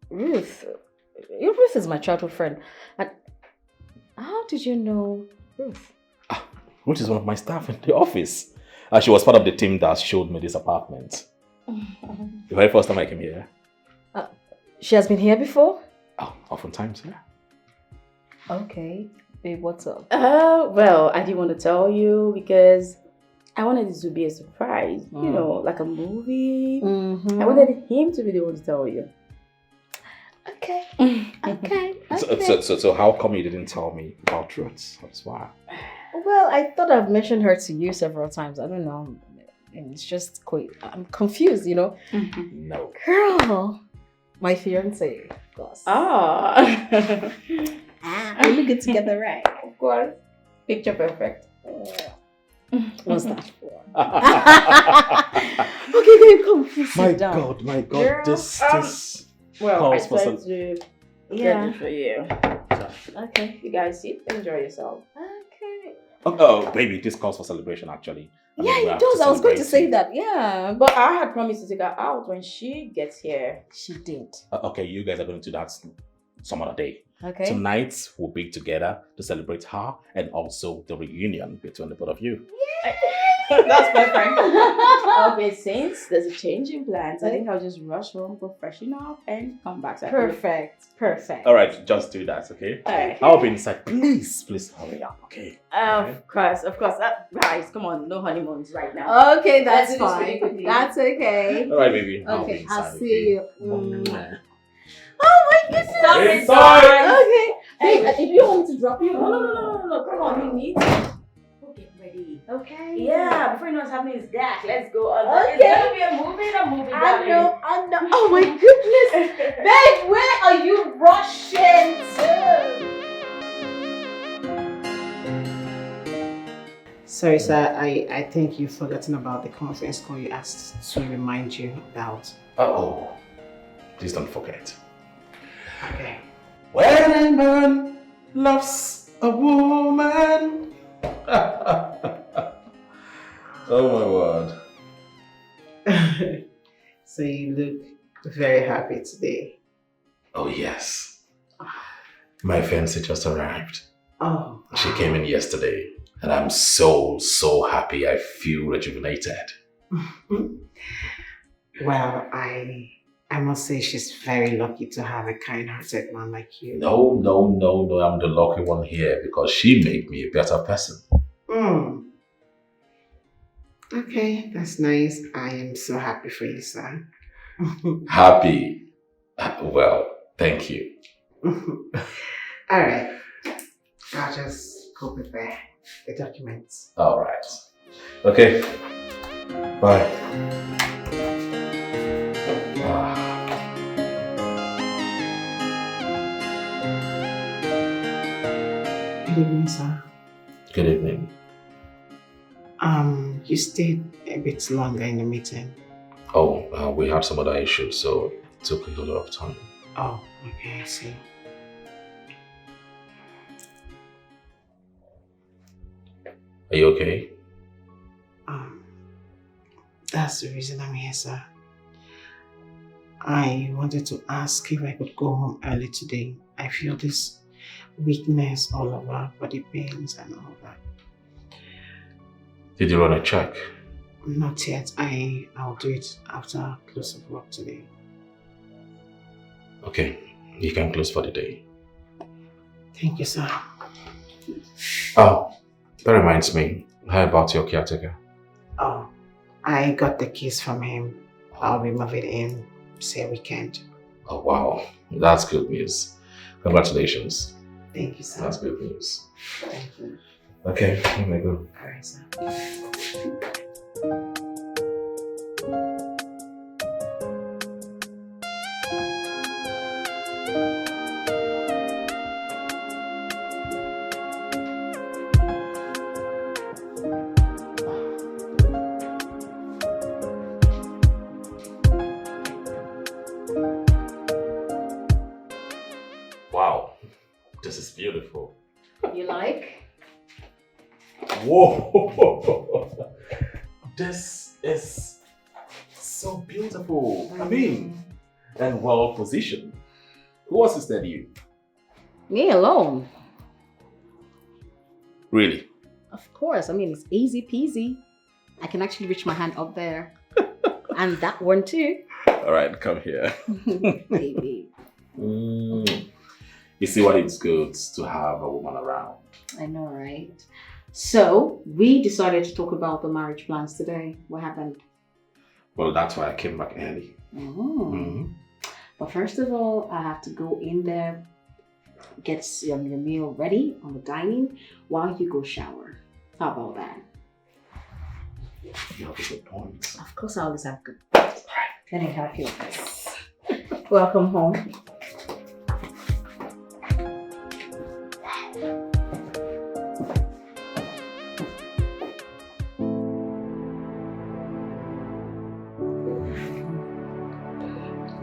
Ruth is my childhood friend. And how did you know Ruth? Ruth is one of my staff in the office. She was part of the team that showed me this apartment. The very first time I came here. She has been here before? Oh, oftentimes, yeah. Okay. Babe, what's up? Well, I didn't want to tell you because I wanted it to be a surprise. You know, like a movie. I wanted him to be the one to tell you. Okay. Okay. So how come you didn't tell me about Roots? That's why. Well, I thought I've mentioned her to you several times. I don't know. And it's just quite, I'm confused, you know? No. Girl, my fiance, of course. Ah. We look good together, right? Of course. Picture perfect. What's that for? Okay, babe, come, please sit down. My God, Girl, this well, calls I for tried some... to get Yeah. it for you. Okay. You guys sit, enjoy yourself. Okay. Oh, baby, this calls for celebration, actually. I mean, we Yeah, have it does. to I was going to say celebrate that. Yeah. But I had promised to take her out when she gets here. She did. Okay, you guys are going to do that some other day. Okay. Tonight, we'll be together to celebrate her and also the reunion between the both of you. That's perfect. Okay, since there's a change in plans, I think I'll just rush home, go freshen up, and come back. Perfect. All right, just do that, okay? Alright. I'll be inside. Please hurry up, okay? Of course. Guys, come on, no honeymoons right now. Okay, Let's that's do this really fine. quickly. That's okay. All right, baby. Okay, I'll inside, see you. Mwah. Oh my goodness. Stop it, Inside. guys. Okay. Hey, if you want me to drop you, no. Come on, you need to go get ready. Okay. Yeah, before you know what's happening is that. Let's go. Okay. It's gonna be a movie. I know. Oh my goodness. Babe, where are you rushing to? Sorry, sir. I think you've forgotten about the conference call you asked to remind you about. Uh-oh. Please don't forget. Okay. When a man loves a woman. Oh my word. So you look very happy today. Oh yes. My fiancée just arrived. Oh. She came in yesterday and I'm so happy. I feel rejuvenated. Well, I must say she's very lucky to have a kind-hearted man like you. No, I'm the lucky one here because she made me a better person. Okay, that's nice. I am so happy for you, sir. Happy? Well, thank you. All right. I'll just go prepare the documents. All right. Okay. Bye. Good evening, sir. Good evening. You stayed a bit longer in the meeting. Oh, we had some other issues, so it took a lot of time. Oh, okay, I see. Are you okay? That's the reason I'm here, sir. I wanted to ask if I could go home early today. I feel this weakness all over, body pains and all that. Did you run a check? Not yet. I'll do it after close of work today. Okay, you can close for the day. Thank you, sir. Oh, that reminds me. How about your caretaker? Oh, I got the keys from him. I'll be moving in, say weekend. Oh, wow. That's good news. Congratulations. Thank you, sir. That's good news. Thank you. Okay, here we go. Alright, sir. Wow, this is beautiful. You like? Whoa! This is so beautiful. I mean, and well positioned. Who assisted you? Me alone. Really? Of course. I mean, it's easy peasy. I can actually reach my hand up there. And that one too. All right, come here. Baby. You see what it's good to have a woman around. I know, right? So, we decided to talk about the marriage plans today. What happened? Well, that's why I came back early. But first of all, I have to go in there, get your meal ready on the dining while you go shower. How about that? You have a good point. Of course, I always have good points. Let me help you with this. Welcome home.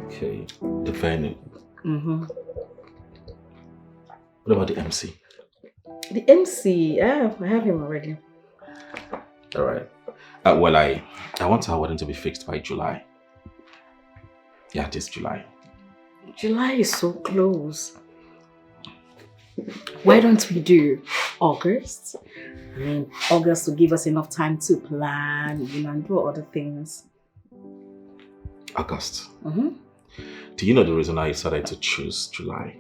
Okay, the venue. What about the MC? The MC, I have him already. All right. Well, I want our wedding to be fixed by July. Yeah, this July. July is so close. Why don't we do August? I mean, August will give us enough time to plan, and do other things. August. Do you know the reason I decided to choose July?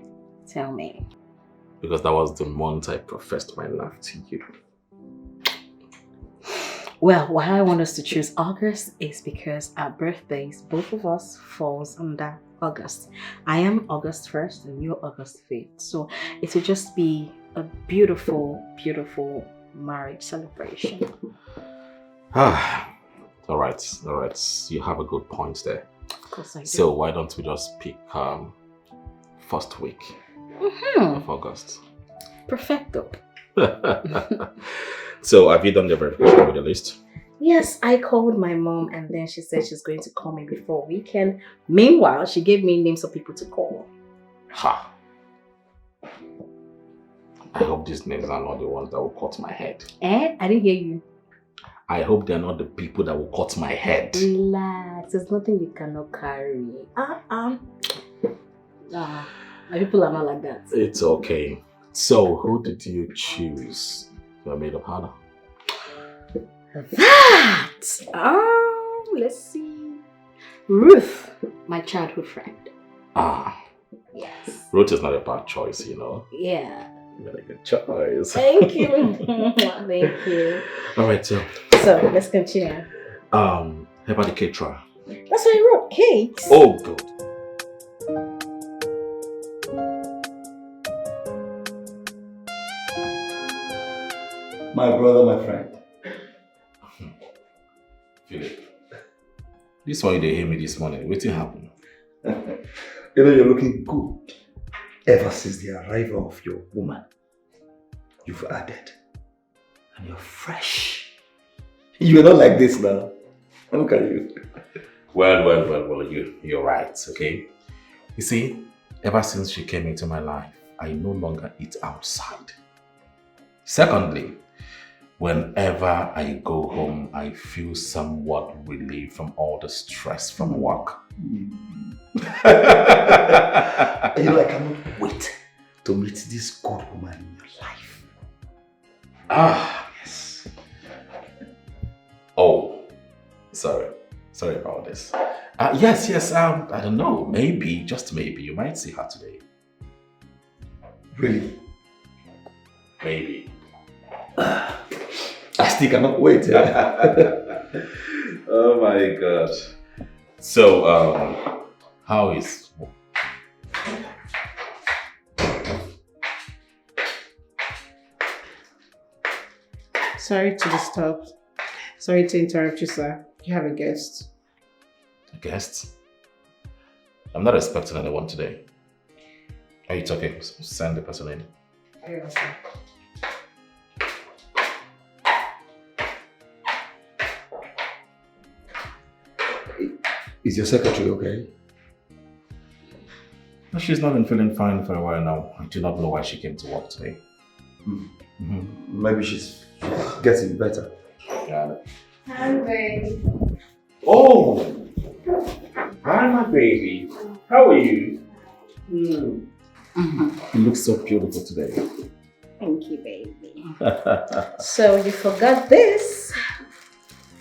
Tell me. Because that was the month I professed my love to you. Well, why I want us to choose August is because our birthdays, both of us, falls under August. I am August 1st and you're August 5th. So it will just be a beautiful, beautiful marriage celebration. All right. You have a good point there. Of course I do. So why don't we just pick first week of August? Perfecto. So have you done the verification with the list? Yes, I called my mom and then she said she's going to call me before weekend. Meanwhile, she gave me names of people to call. Ha! I hope these names are not the ones that will cut my head. I didn't hear you. I hope they're not the people that will cut my head. Relax, there's nothing you cannot carry. My people are not like that. It's okay. So, who did you choose? Your maid of honor? That! Let's see. Ruth, my childhood friend. Yes. Ruth is not a bad choice, you know. Yeah. You got a good choice. Thank you. Thank you. Alright, so let's continue. How about the caterer? That's what I wrote, cakes. Oh, good. My brother, my friend. Philip, this one you didn't hear me this morning. What happened? You know, you're looking good. Ever since the arrival of your woman, you've added. And you're fresh. You're not like this now. Look at you. Well, you're right, okay? You see, ever since she came into my life, I no longer eat outside. Secondly, whenever I go home, I feel somewhat relieved from all the stress from work. You know, I cannot wait to meet this good woman in your life. Yes. Oh, sorry about this. Yes, I don't know, maybe, just maybe, you might see her today. Really? Maybe. I still cannot wait. Oh my God. So, how is... Sorry to disturb. Sorry to interrupt you, sir. You have a guest. A guest? I'm not expecting anyone today. It's okay. Send the person in. Very well, sir. Is your secretary okay? No, she's not been feeling fine for a while now. I do not know why she came to work today. Maybe she's getting better. Yeah. Hi, baby. Oh! Hi, my baby. How are you? You look so beautiful today. Thank you, baby. So you forgot this.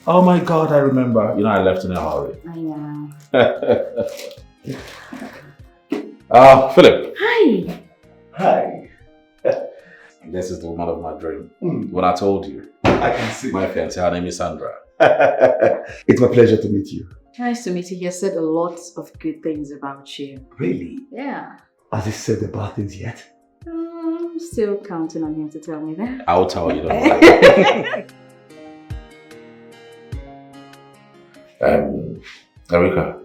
Oh my God, I remember. You know, I left in a hurry. I know. Philip. Hi. Hi. This is the woman of my dream. Hmm. When I told you, I can see. my fiancée, her name is Sandra. It's my pleasure to meet you. Nice to meet you. He has said a lot of good things about you. Really? Yeah. Has he said the bad things yet? I'm still counting on him to tell me that. I'll tell you, don't worry. Erica,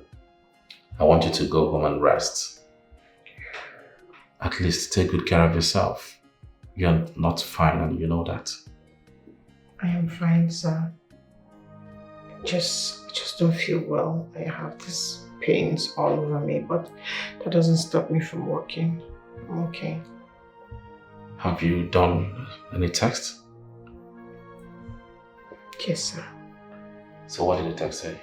I want you to go home and rest. At least take good care of yourself. You're not fine and you know that. I am fine, sir. Just don't feel well. I have these pains all over me, but that doesn't stop me from working. I'm okay. Have you done any text? Yes, sir. So what did the text say?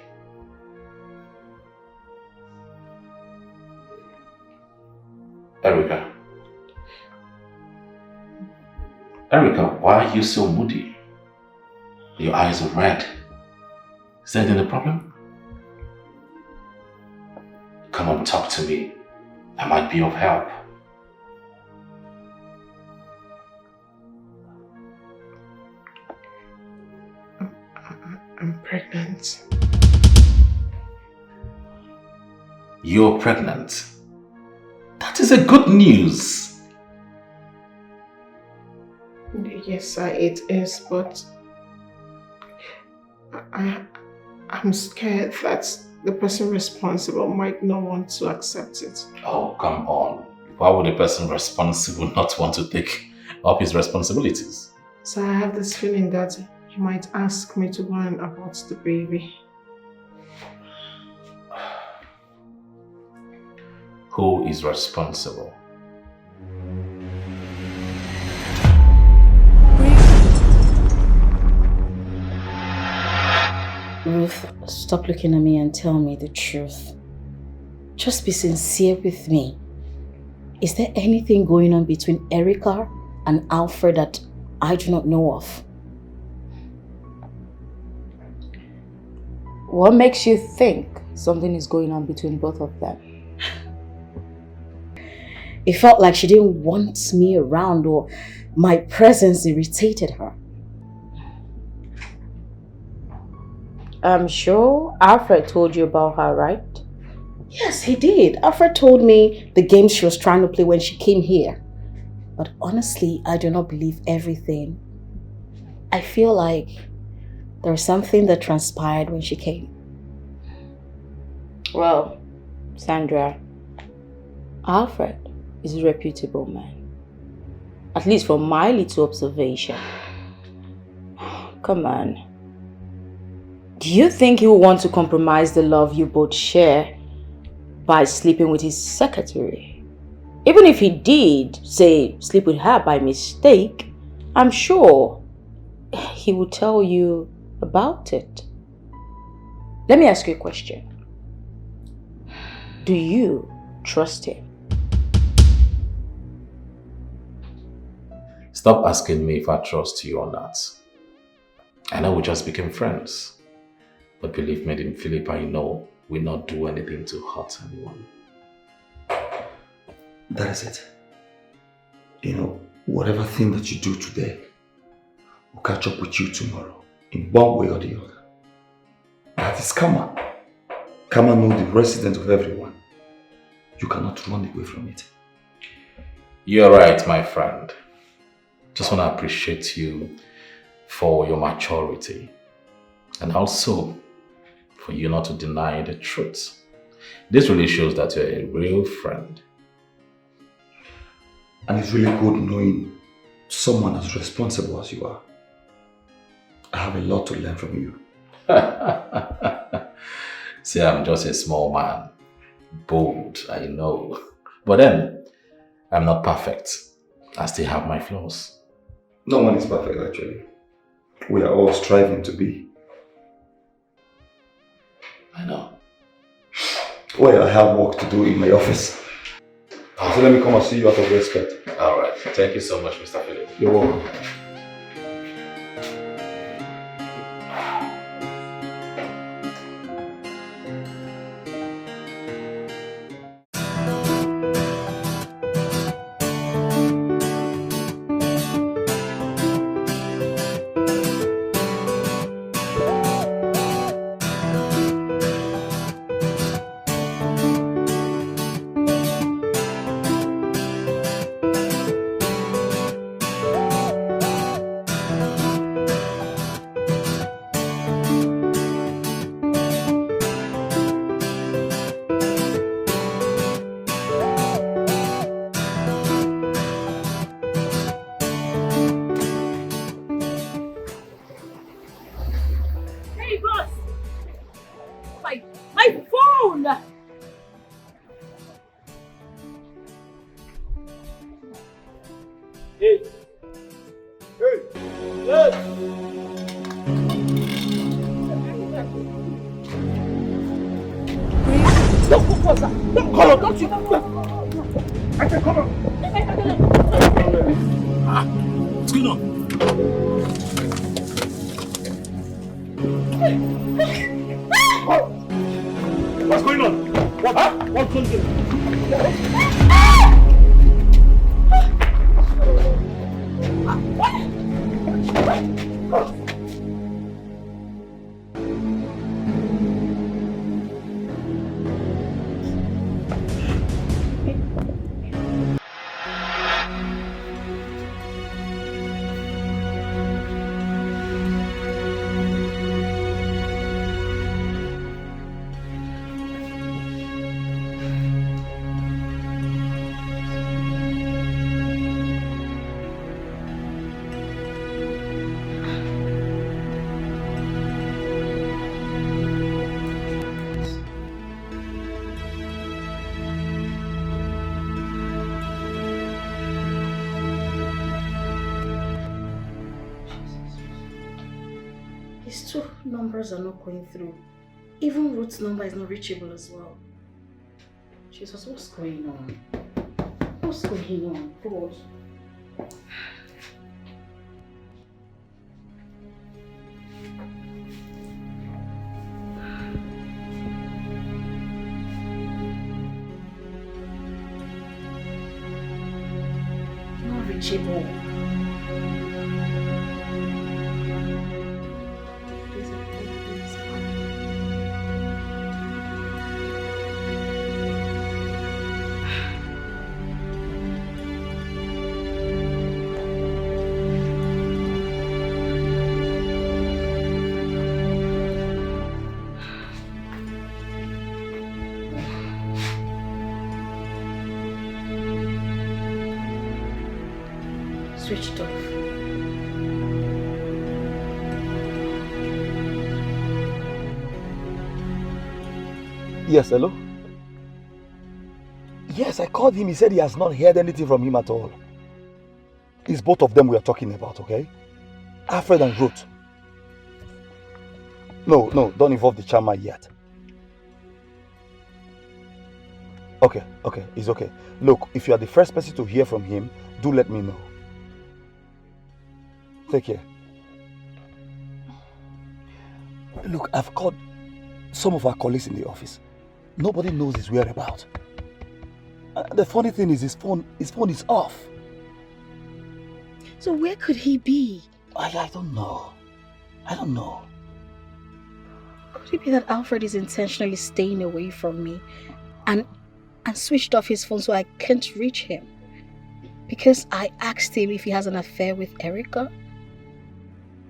Erica, why are you so moody? Your eyes are red. Is there anything a problem? Come on, talk to me. I might be of help. I'm pregnant. You're pregnant? That is a good news. Yes, sir, it is, but I'm scared that the person responsible might not want to accept it. Oh, come on. Why would a person responsible not want to take up his responsibilities? So I have this feeling that he might ask me to go and abort the baby. Who is responsible? Ruth, stop looking at me and tell me the truth. Just be sincere with me. Is there anything going on between Erica and Alfred that I do not know of? What makes you think something is going on between both of them? It felt like she didn't want me around, or my presence irritated her. I'm sure Alfred told you about her, right? Yes, he did. Alfred told me the game she was trying to play when she came here. But honestly, I do not believe everything. I feel like there was something that transpired when she came. Well, Sandra, Alfred is a reputable man. At least from my little observation. Come on. Do you think he will want to compromise the love you both share by sleeping with his secretary? Even if he did, say, sleep with her by mistake, I'm sure he will tell you about it. Let me ask you a question. Do you trust him? Stop asking me if I trust you or not. I know we just became friends. But believe me, Philip, I know we'll not do anything to hurt anyone. That is it. You know, whatever thing that you do today will catch up with you tomorrow in one way or the other. That is karma. Karma knows the resident of everyone. You cannot run away from it. You're right, my friend. Just want to appreciate you for your maturity and also for you not to deny the truth. This really shows that you're a real friend. And it's really good knowing someone as responsible as you are. I have a lot to learn from you. See, I'm just a small man. Bold, I know. But then, I'm not perfect. I still have my flaws. No one is perfect, actually. We are all striving to be. I know. Well, I have work to do in my office. So let me come and see you out of respect. Alright, thank you so much, Mr. Philip. You're welcome. Hey! Hey! Hey! No, what's that? No, come on, don't you? I said, come on. What's going on? What's going on? What? Huh? What's going on? His two numbers are not going through. Even Ruth's number is not reachable as well. Jesus, what's going on? What's going on? God. Not reachable. Switched off. Yes, hello? Yes, I called him. He said he has not heard anything from him at all. It's both of them we are talking about, okay? Alfred and Ruth. No, don't involve the charmer yet. Okay, it's okay. Look, if you are the first person to hear from him, do let me know. Take care. Look, I've called some of our colleagues in the office. Nobody knows his whereabouts. The funny thing is his phone is off. So where could he be? I don't know. I don't know. Could it be that Alfred is intentionally staying away from me and switched off his phone so I can't reach him? Because I asked him if he has an affair with Erica?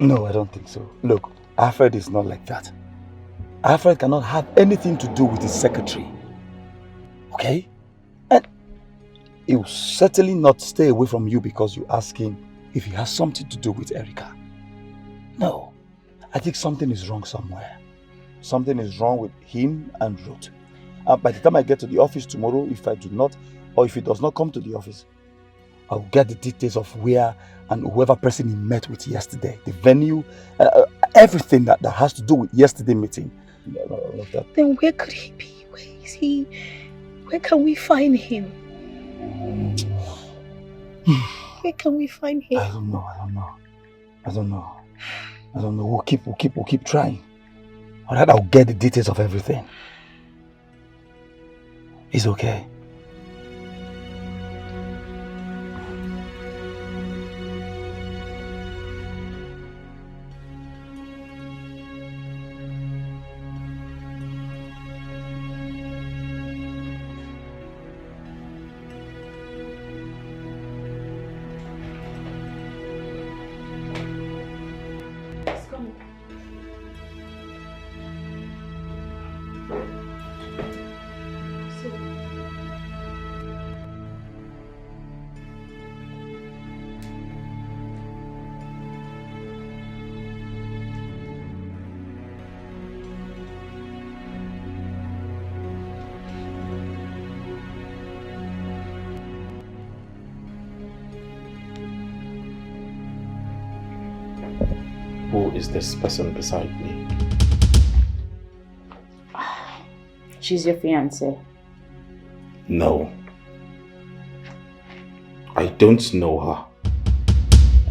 No, I don't think so. Look, Alfred is not like that. Alfred cannot have anything to do with his secretary. Okay? And he will certainly not stay away from you because you ask him if he has something to do with Erica. No. I think something is wrong somewhere. Something is wrong with him and Ruth. By the time I get to the office tomorrow, if I do not, or if he does not come to the office, I'll get the details of where and whoever person he met with yesterday, the venue, everything that has to do with yesterday's meeting. Then where could he be? Where is he? Where can we find him? Where can we find him? I don't know. We'll keep trying. Alright, I'll get the details of everything. It's okay. Who is this person beside me? She's your fiancée. No. I don't know her.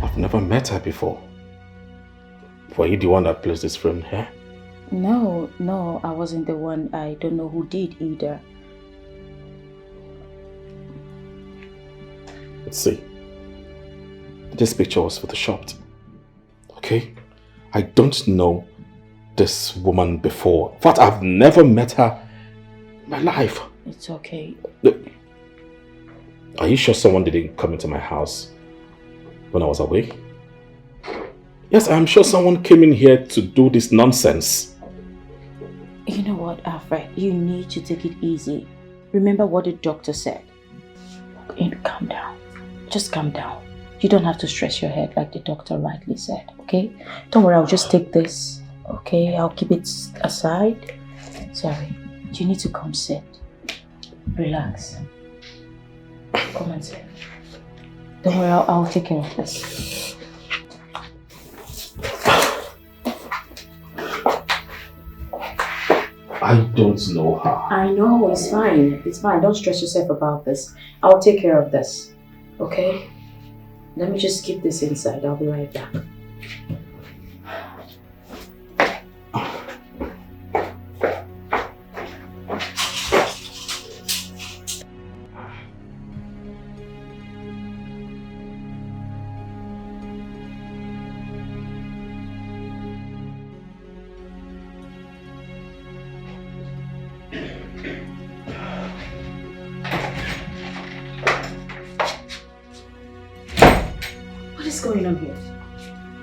I've never met her before. Were you the one that placed this frame here? No, I wasn't the one. I don't know who did either. Let's see. This picture was photoshopped. Okay? I don't know this woman before. In fact, I've never met her in my life. It's okay. Are you sure someone didn't come into my house when I was away? Yes, I'm sure someone came in here to do this nonsense. You know what, Alfred? You need to take it easy. Remember what the doctor said. Calm down. Just calm down. You don't have to stress your head like the doctor rightly said, okay? Don't worry, I'll just take this, okay? I'll keep it aside. Sorry. You need to come sit. Relax. Come and sit. Don't worry, I'll take care of this. I don't know her. I know, it's fine. It's fine. Don't stress yourself about this. I'll take care of this. Okay? Let me just keep this inside. I'll be right back.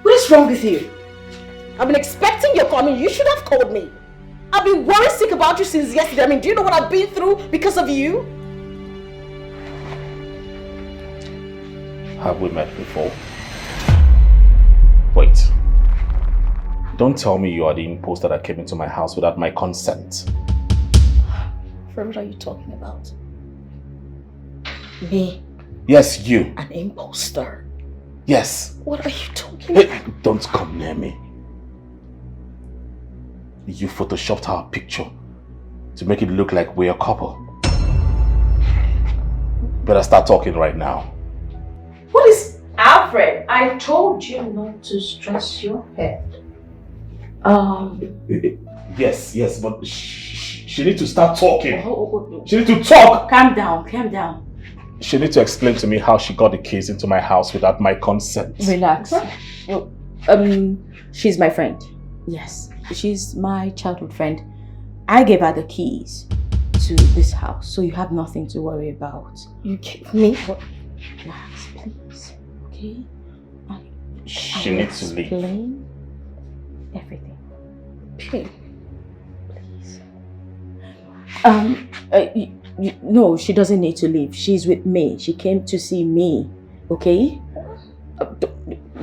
What's wrong with you? I've been expecting your call. I mean, you should have called me. I've been worried sick about you since yesterday. I mean, do you know what I've been through because of you? Have we met before? Wait. Don't tell me you are the imposter that came into my house without my consent. What are you talking about? Me? Yes, you. An imposter? Yes. What are you talking about? Hey, don't come near me. You photoshopped our picture to make it look like we're a couple. Better start talking right now. What is... Alfred, I told you not to stress your head. Yes, but she needs to start talking. Oh. She needs to talk. Calm down. She needs to explain to me how she got the keys into my house without my consent. Relax. Well, she's my friend. Yes, she's my childhood friend. I gave her the keys to this house, so you have nothing to worry about. You gave me? Relax, please. Okay? She needs to leave. Explain everything. Please. No, she doesn't need to leave. She's with me. She came to see me. Okay?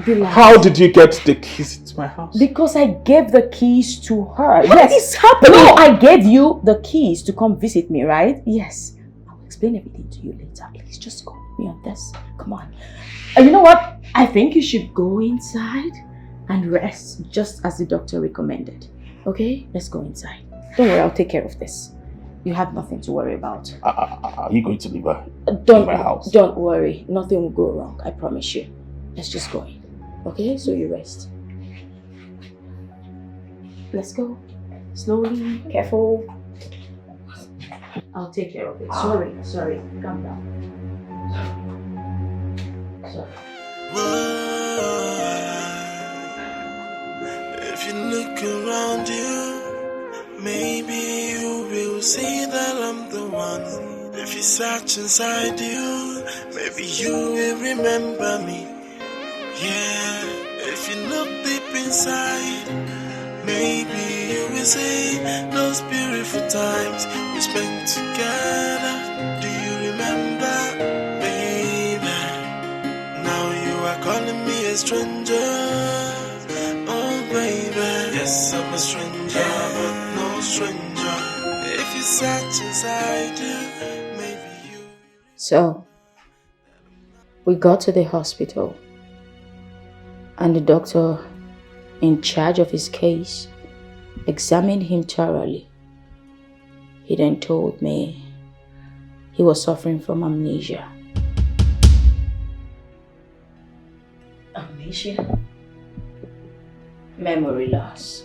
Relax. How did you get the keys into my house? Because I gave the keys to her. What is happening? No, I gave you the keys to come visit me, right? Yes. I'll explain everything to you later. Please just go with me on this. Come on. And you know what? I think you should go inside and rest just as the doctor recommended. Okay? Let's go inside. Don't worry, I'll take care of this. You have nothing to worry about. Are you going to leave her in my house? Don't worry. Nothing will go wrong. I promise you. Let's just go in. Okay? So you rest. Let's go. Slowly. Careful. I'll take care of it. Sorry. Calm down. Sorry. If you look around you, maybe you will see that I'm the one. If you search inside you, maybe you will remember me. Yeah, if you look deep inside, maybe you will see those beautiful times we spent together. Do you remember, baby? Now you are calling me a stranger. Oh, baby, yes, I'm a stranger, but no stranger. If you search inside you, maybe you... So, we got to the hospital and the doctor in charge of his case, examined him thoroughly. He then told me he was suffering from amnesia. Amnesia? Memory loss.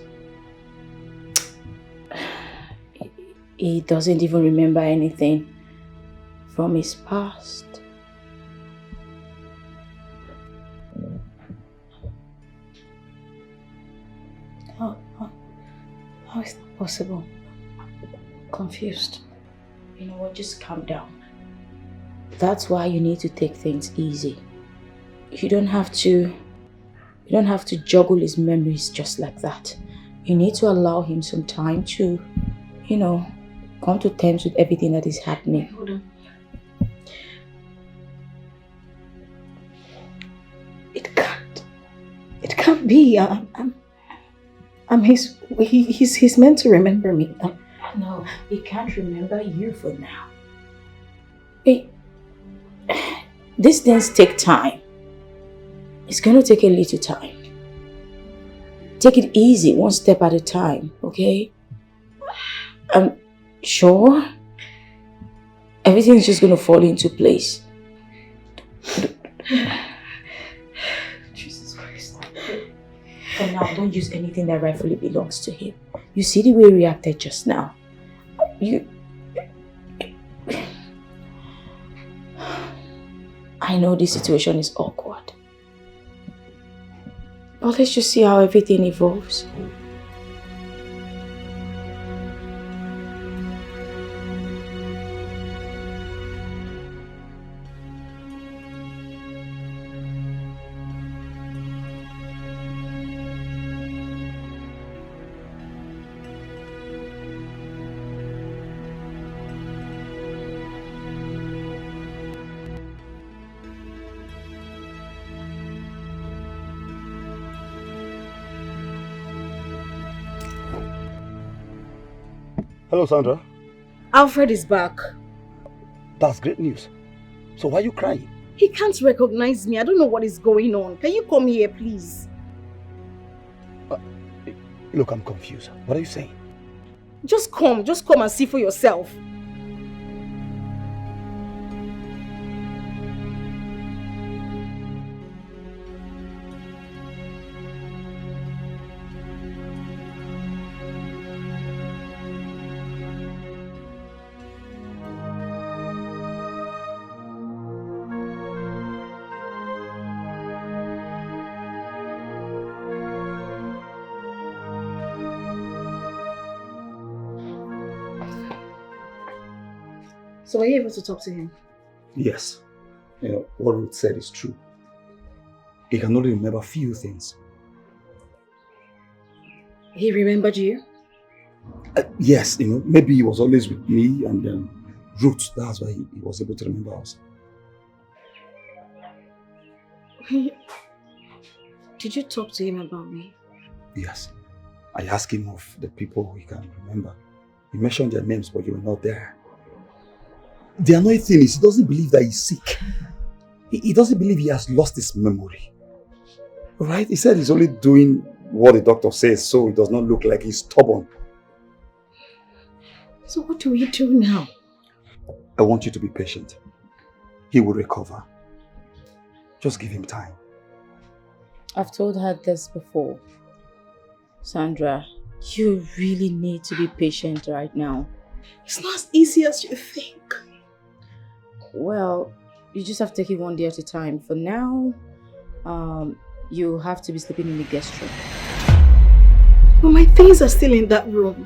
He doesn't even remember anything from his past. How is that possible? Confused. You know what, just calm down. That's why you need to take things easy. You don't have to juggle his memories just like that. You need to allow him some time to, come to terms with everything that is happening. Hold on. It can't be. He's meant to remember me. No, he can't remember you for now. These things take time. It's going to take a little time. Take it easy, one step at a time, okay? I'm sure everything's just going to fall into place. Jesus Christ. For now, don't use anything that rightfully belongs to him. You see the way he reacted just now? I know this situation is awkward. But let's just see how everything evolves. Hello, Sandra. Alfred is back. That's great news. So why are you crying? He can't recognize me. I don't know what is going on. Can you come here, please? Look, I'm confused. What are you saying? Just come and see for yourself. So were you able to talk to him? Yes. What Ruth said is true. He can only remember few things. He remembered you? Yes, maybe he was always with me and Ruth, that's why he was able to remember us. Did you talk to him about me? Yes. I asked him of the people he can remember. He mentioned their names, but you were not there. The annoying thing is he doesn't believe that he's sick. He doesn't believe he has lost his memory. Right? He said he's only doing what the doctor says so he does not look like he's stubborn. So what do we do now? I want you to be patient. He will recover. Just give him time. I've told her this before. Sandra, you really need to be patient right now. It's not as easy as you think. Well, you just have to take it one day at a time. For now, you have to be sleeping in the guest room. But my things are still in that room.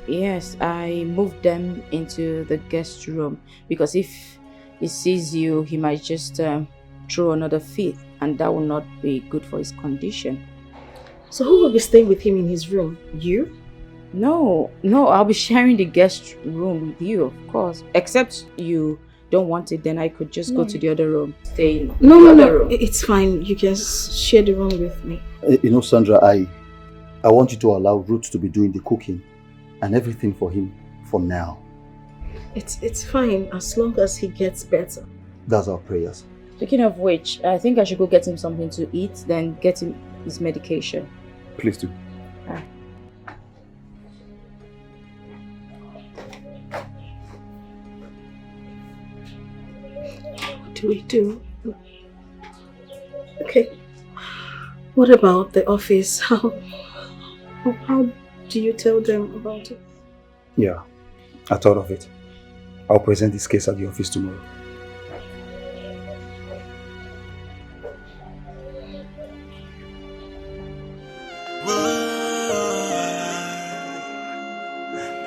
Yes, I moved them into the guest room because if he sees you, he might just throw another fit, and that will not be good for his condition. So who will be staying with him in his room? You? No, I'll be sharing the guest room with you, of course. Except you don't want it, then I could just go to the other room. Stay in the other room. It's fine. You can share the room with me. Sandra, I want you to allow Ruth to be doing the cooking and everything for him for now. It's fine as long as he gets better. That's our prayers. Speaking of which, I think I should go get him something to eat, then get him his medication. Please do. What do we do? Okay. What about the office? How do you tell them about it? Yeah, I thought of it. I'll present this case at the office tomorrow.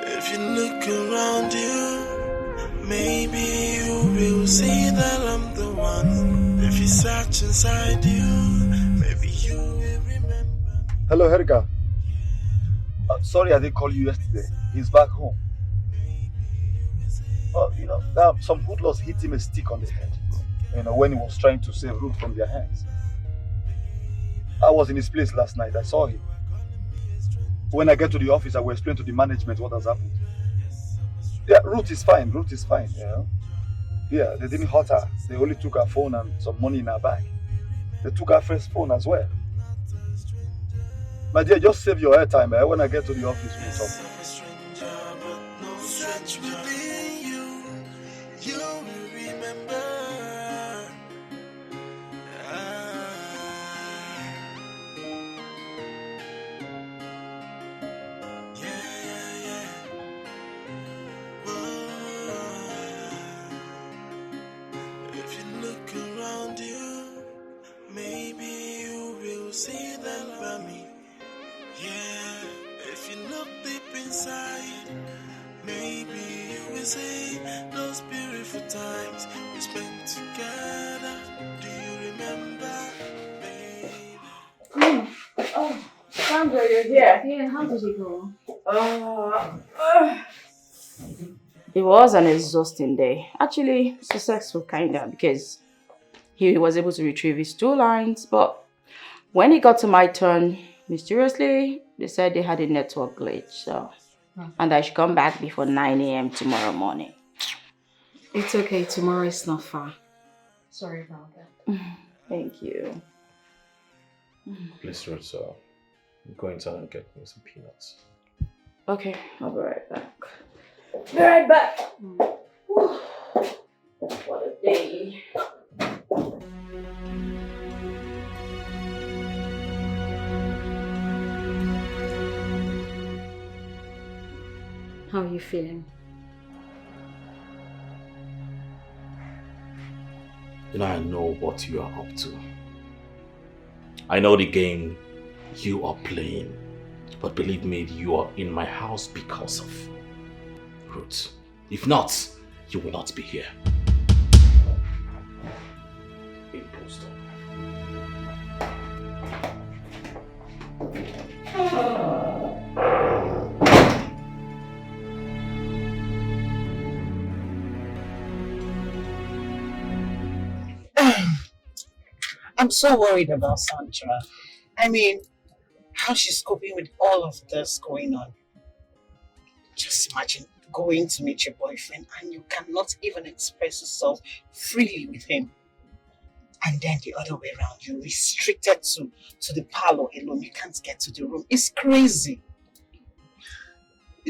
If you look around you, maybe you will see that I'm the one. If you search inside you, maybe you will remember. Hello, Helga. Sorry I didn't call you yesterday. He's back home. Some hoodlums hit him a stick on the head. When he was trying to save Ruth from their hands. I was in his place last night. I saw him. When I get to the office, I will explain to the management what has happened. Yeah, Ruth is fine. Ruth is fine. Yeah, they didn't hurt her. They only took her phone and some money in her bag. They took her first phone as well. My dear, just save your airtime. When I get to the office, we'll talk. Yeah, how did it go? It was an exhausting day. Actually, successful kinda, because he was able to retrieve his 2 lines, but when it got to my turn, mysteriously, they said they had a network glitch, and I should come back before 9 a.m. tomorrow morning. It's okay, tomorrow is not far. Sorry about that. Thank you. Please, Ruth, go inside and get me some peanuts. Okay, I'll be right back. Be right back. What a day. How are you feeling? I know what you are up to. I know the game you are playing. But believe me, you are in my house because of Ruth. If not, you will not be here. Impostor. I'm so worried about Sandra. I mean, how she's coping with all of this going on. Just imagine going to meet your boyfriend and you cannot even express yourself freely with him. And then the other way around, you're restricted to the parlor alone. You can't get to the room. It's crazy.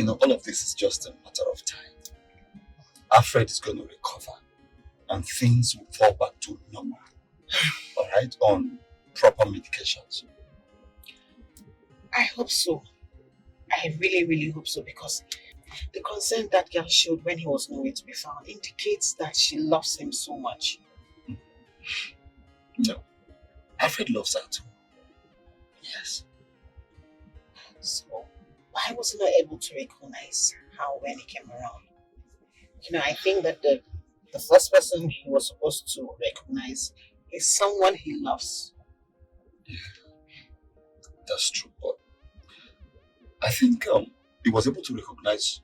All of this is just a matter of time. Alfred is going to recover and things will fall back to normal. Alright? On proper medications. I hope so. I really, really hope so, because the concern that girl showed when he was nowhere to be found indicates that she loves him so much. No. Alfred loves her too. Yes. So, why wasn't I able to recognize her when he came around? I think that the first person he was supposed to recognize is someone he loves. Yeah. That's true, but I think he was able to recognize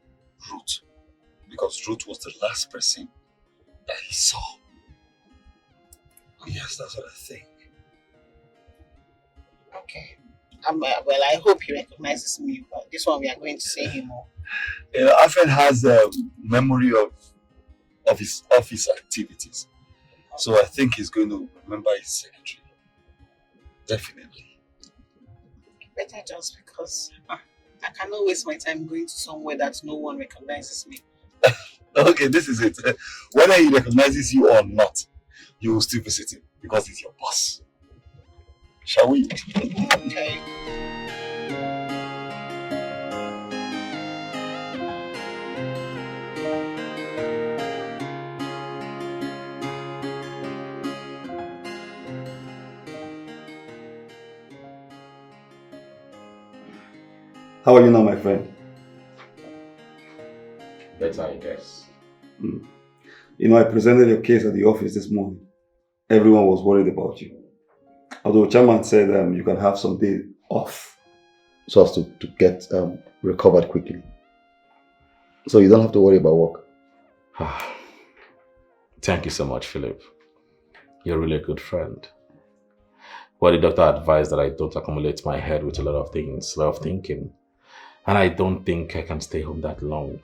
Ruth because Ruth was the last person that he saw. Yes, that's what I think. Okay. Well, I hope he recognizes me, but this one we are going to see him more. Alfred has a memory of his office activities. So I think he's going to remember his secretary. Definitely. Better just because I cannot waste my time going to somewhere that no one recognizes me. Okay, this is it. Whether he recognizes you or not, you will still visit him because he's your boss. Shall we? Okay. How are you now, my friend? Better, I guess. You know, I presented your case at the office this morning. Everyone was worried about you. Although Chairman said you can have some day off so as to get recovered quickly. So you don't have to worry about work. Thank you so much, Philip. You're really a good friend. Well, the doctor advised that I don't accumulate my head with a lot of things, a lot of thinking. And I don't think I can stay home that long.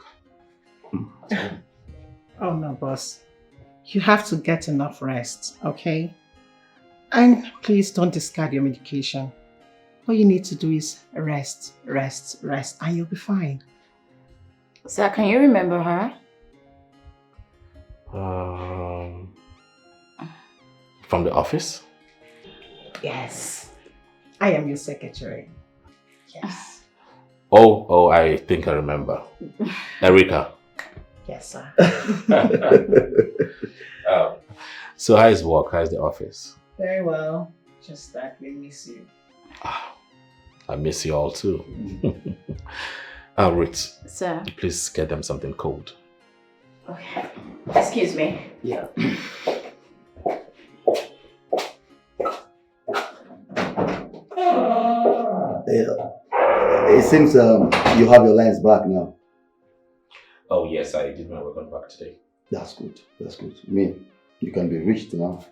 Oh no, boss. You have to get enough rest, okay? And please don't discard your medication. All you need to do is rest, and you'll be fine. Sir, can you remember her? From the office? Yes. I am your secretary. Yes. Oh, I think I remember. Erica. Yes, sir. So how is work? How is the office? Very well. Just that we miss you. I miss you all too. Ruth. Sir. Please get them something cold. Okay. Excuse me. Yeah. It seems you have your lines back now. Oh yes, I did my work on back today. That's good. That's good. I mean, you can be reached now.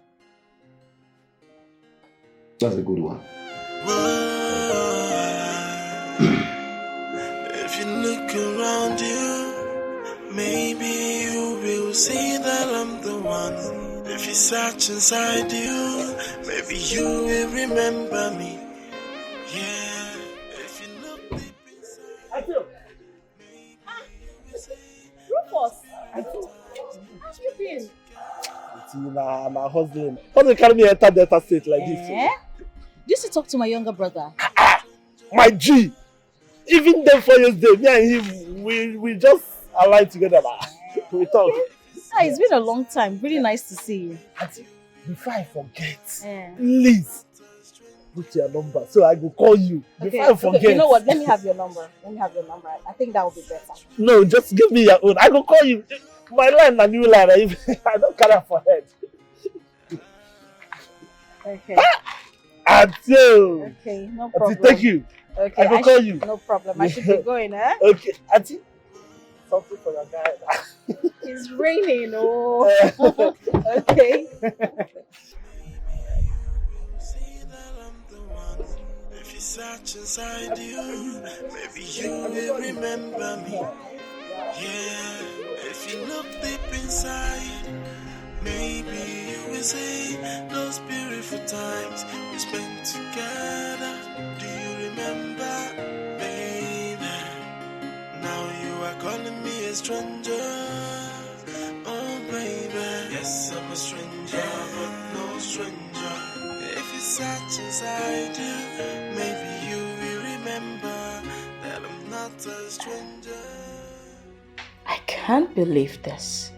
That's a good one. If you look around you, maybe you will see that I'm the one. If you search inside you, maybe you will remember me. Yeah, if you look deep inside. Rufus, how you been? I'm hustling. How do you carry me enter Delta State like this? You used to talk to my younger brother. My G! Even then 4 years ago, me and him, we just aligned together. We talk. It's been a long time. Really nice to see you. Auntie, before I forget, please put your number so I will call you. Before I forget. Okay, you know what? Let me have your number. I think that would be better. No, just give me your own. I will call you. My line, a new line. I don't carry it for head. Okay. Auntie! Okay, no problem. Auntie, thank you. Okay, I will call you. No problem. I should be going, eh? Okay, Auntie. Something for your guy. It's raining, oh. Okay. If you search inside you, maybe you will remember me. Yeah, if you look deep inside, maybe you will say those beautiful times we spent together. Do you remember, baby? Now you are calling me a stranger. Oh, baby. Yes, I'm a stranger, but no stranger. If you search inside you, maybe you will remember that I'm not a stranger. I can't believe this.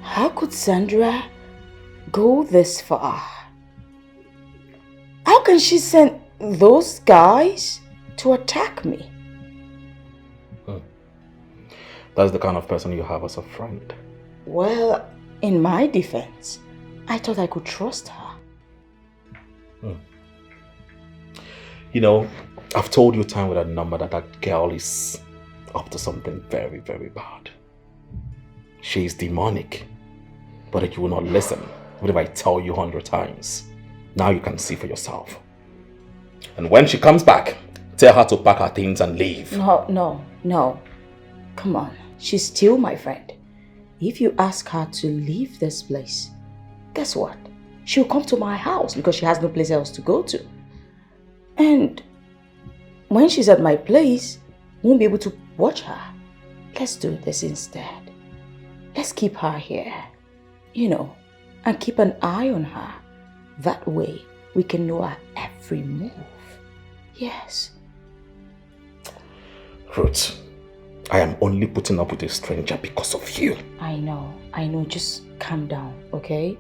How could Sandra go this far? How can she send those guys to attack me? That's the kind of person you have as a friend. Well, in my defense, I thought I could trust her. You know, I've told you time with a number that girl is up to something very, very bad. She's demonic. But you will not listen. What if I tell you 100 times? Now you can see for yourself. And when she comes back, tell her to pack her things and leave. No. Come on. She's still my friend. If you ask her to leave this place, guess what? She'll come to my house because she has no place else to go to. And when she's at my place, won't be able to watch her. Let's do this instead. Let's keep her here, and keep an eye on her. That way, we can know her every move. Yes. Ruth, I am only putting up with a stranger because of you. I know. Just calm down, okay?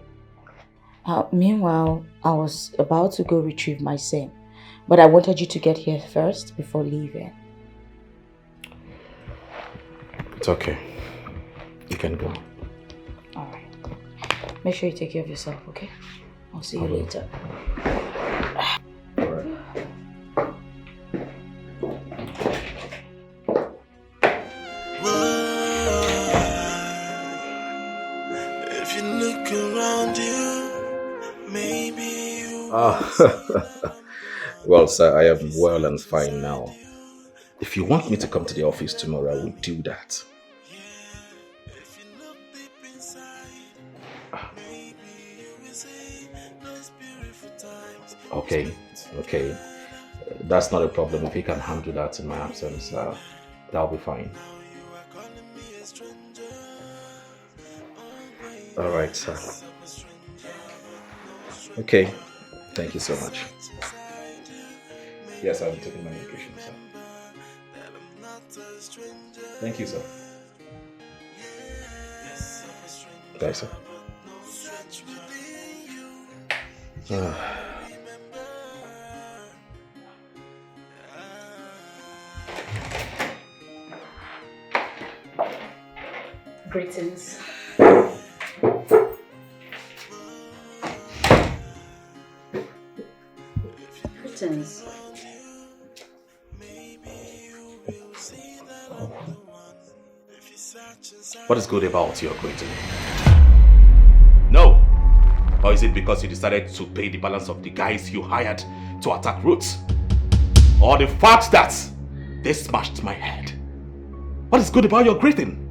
Meanwhile, I was about to go retrieve my SIM, but I wanted you to get here first before leaving. It's okay. You can go. Alright. Make sure you take care of yourself, okay? I'll see you later. Alright. If you look around you, maybe you. Well, sir, I am well and fine now. If you want me to come to the office tomorrow, I will do that. Okay. That's not a problem. If you can handle that in my absence, that'll be fine. Alright, sir. Okay. Thank you so much. Yes, I'll be taking my medication, sir. Thank you, sir. Bye, sir. Greetings. Greetings. What is good about your greeting? No! Or is it because you decided to pay the balance of the guys you hired to attack Ruth? Or the fact that they smashed my head? What is good about your greeting?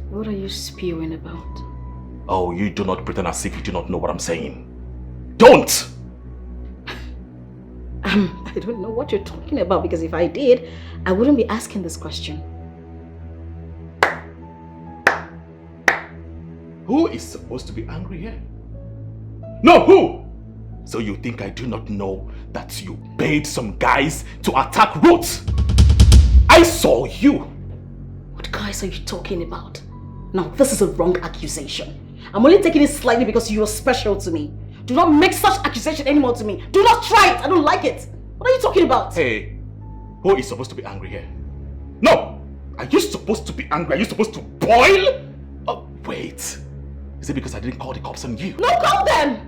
What are you spewing about? Oh, you do not pretend as if you do not know what I'm saying. Don't! I don't know what you're talking about, because if I did, I wouldn't be asking this question. Who is supposed to be angry here? No, who? So you think I do not know that you paid some guys to attack Ruth? I saw you! What guys are you talking about? Now, this is a wrong accusation. I'm only taking it slightly because you are special to me. Do not make such accusation anymore to me. Do not try it. I don't like it. What are you talking about? Hey, who is supposed to be angry here? No! Are you supposed to be angry? Are you supposed to boil? Oh, wait. Is it because I didn't call the cops on you? No, call them!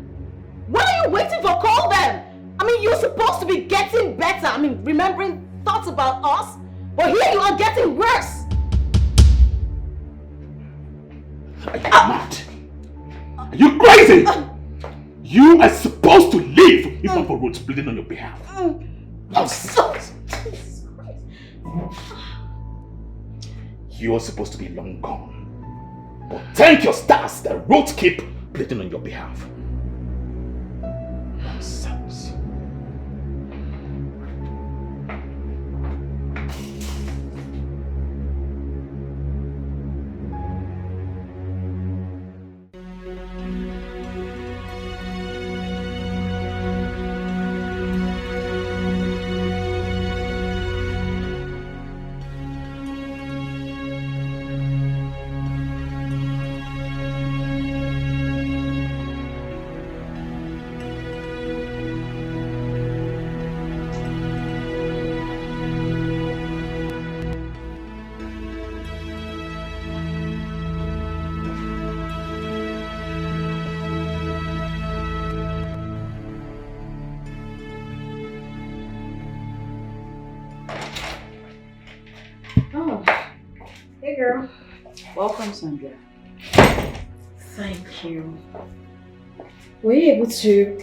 What are you waiting for? Call them! I mean, you're supposed to be getting better. I mean, remembering thoughts about us. But here you are getting worse. Are you mad? Are you crazy? You are supposed to leave even for Ruth bleeding on your behalf. Jesus Christ. You are supposed to be long gone. But thank your stars that Ruth keep bleeding on your behalf. Nonsense. Oh, hey girl. Welcome, Sandra. Thank you. Were you able to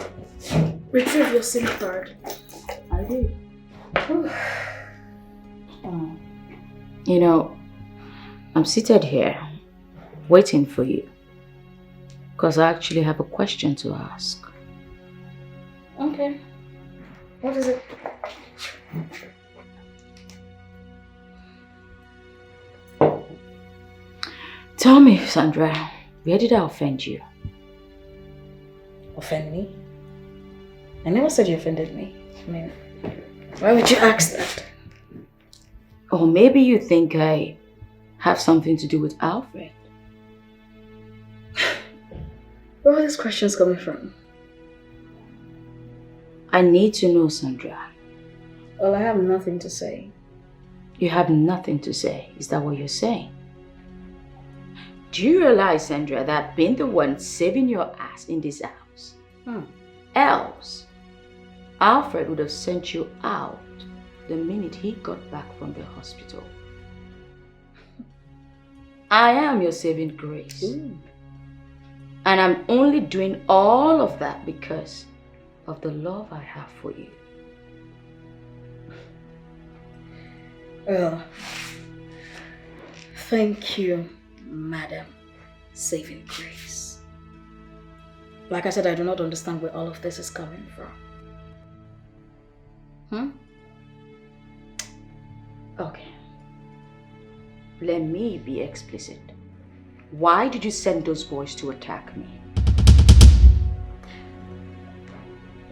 retrieve your SIM card? I did. I'm seated here, waiting for you. Because I actually have a question to ask. Okay. What is it? Tell me, Sandra, where did I offend you? Offend me? I never said you offended me. I mean, why would you ask that? Or maybe you think I have something to do with Alfred. Where are these questions coming from? I need to know, Sandra. Well, I have nothing to say. You have nothing to say. Is that what you're saying? Do you realize, Sandra, that being the one saving your ass in this house, else Alfred would have sent you out the minute he got back from the hospital. I am your saving grace. Ooh. And I'm only doing all of that because of the love I have for you. Well, thank you, Madam Saving Grace. Like I said, I do not understand where all of this is coming from. Okay. Let me be explicit. Why did you send those boys to attack me?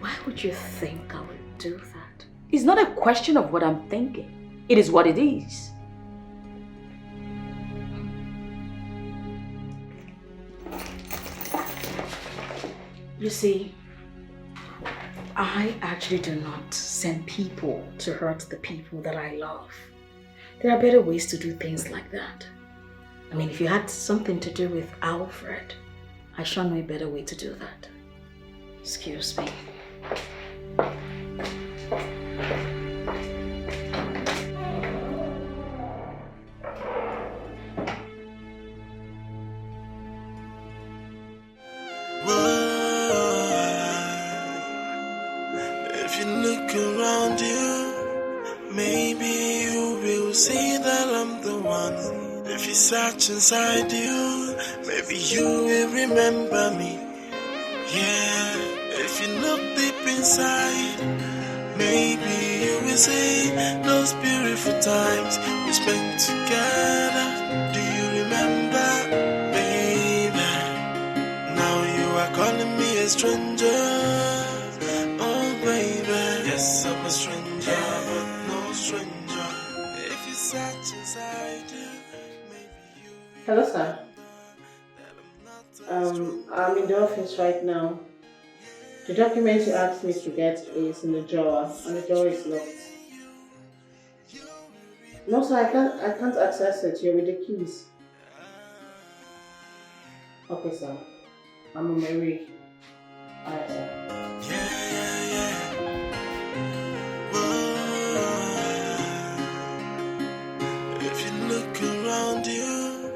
Why would you think I would do that? It's not a question of what I'm thinking. It is what it is. You see, I actually do not send people to hurt the people that I love. There are better ways to do things like that. I mean, if you had something to do with Alfred, I sure know a better way to do that. Excuse me. If you look around you, maybe you will see that I'm the one. If you search inside you, maybe you will remember me. Yeah, if you look deep inside, maybe you will see those beautiful times we spent together. Do you remember, baby? Now you are calling me a stranger. Oh, baby, yes, I'm a stranger, but no stranger. If you search inside you. Hello, sir. I'm in the office right now. The document you asked me to get is in the drawer, and the drawer is locked. No, sir, I can't access it. You're with the keys. Okay, sir. I'm on my way. Alright, sir. If you look around you,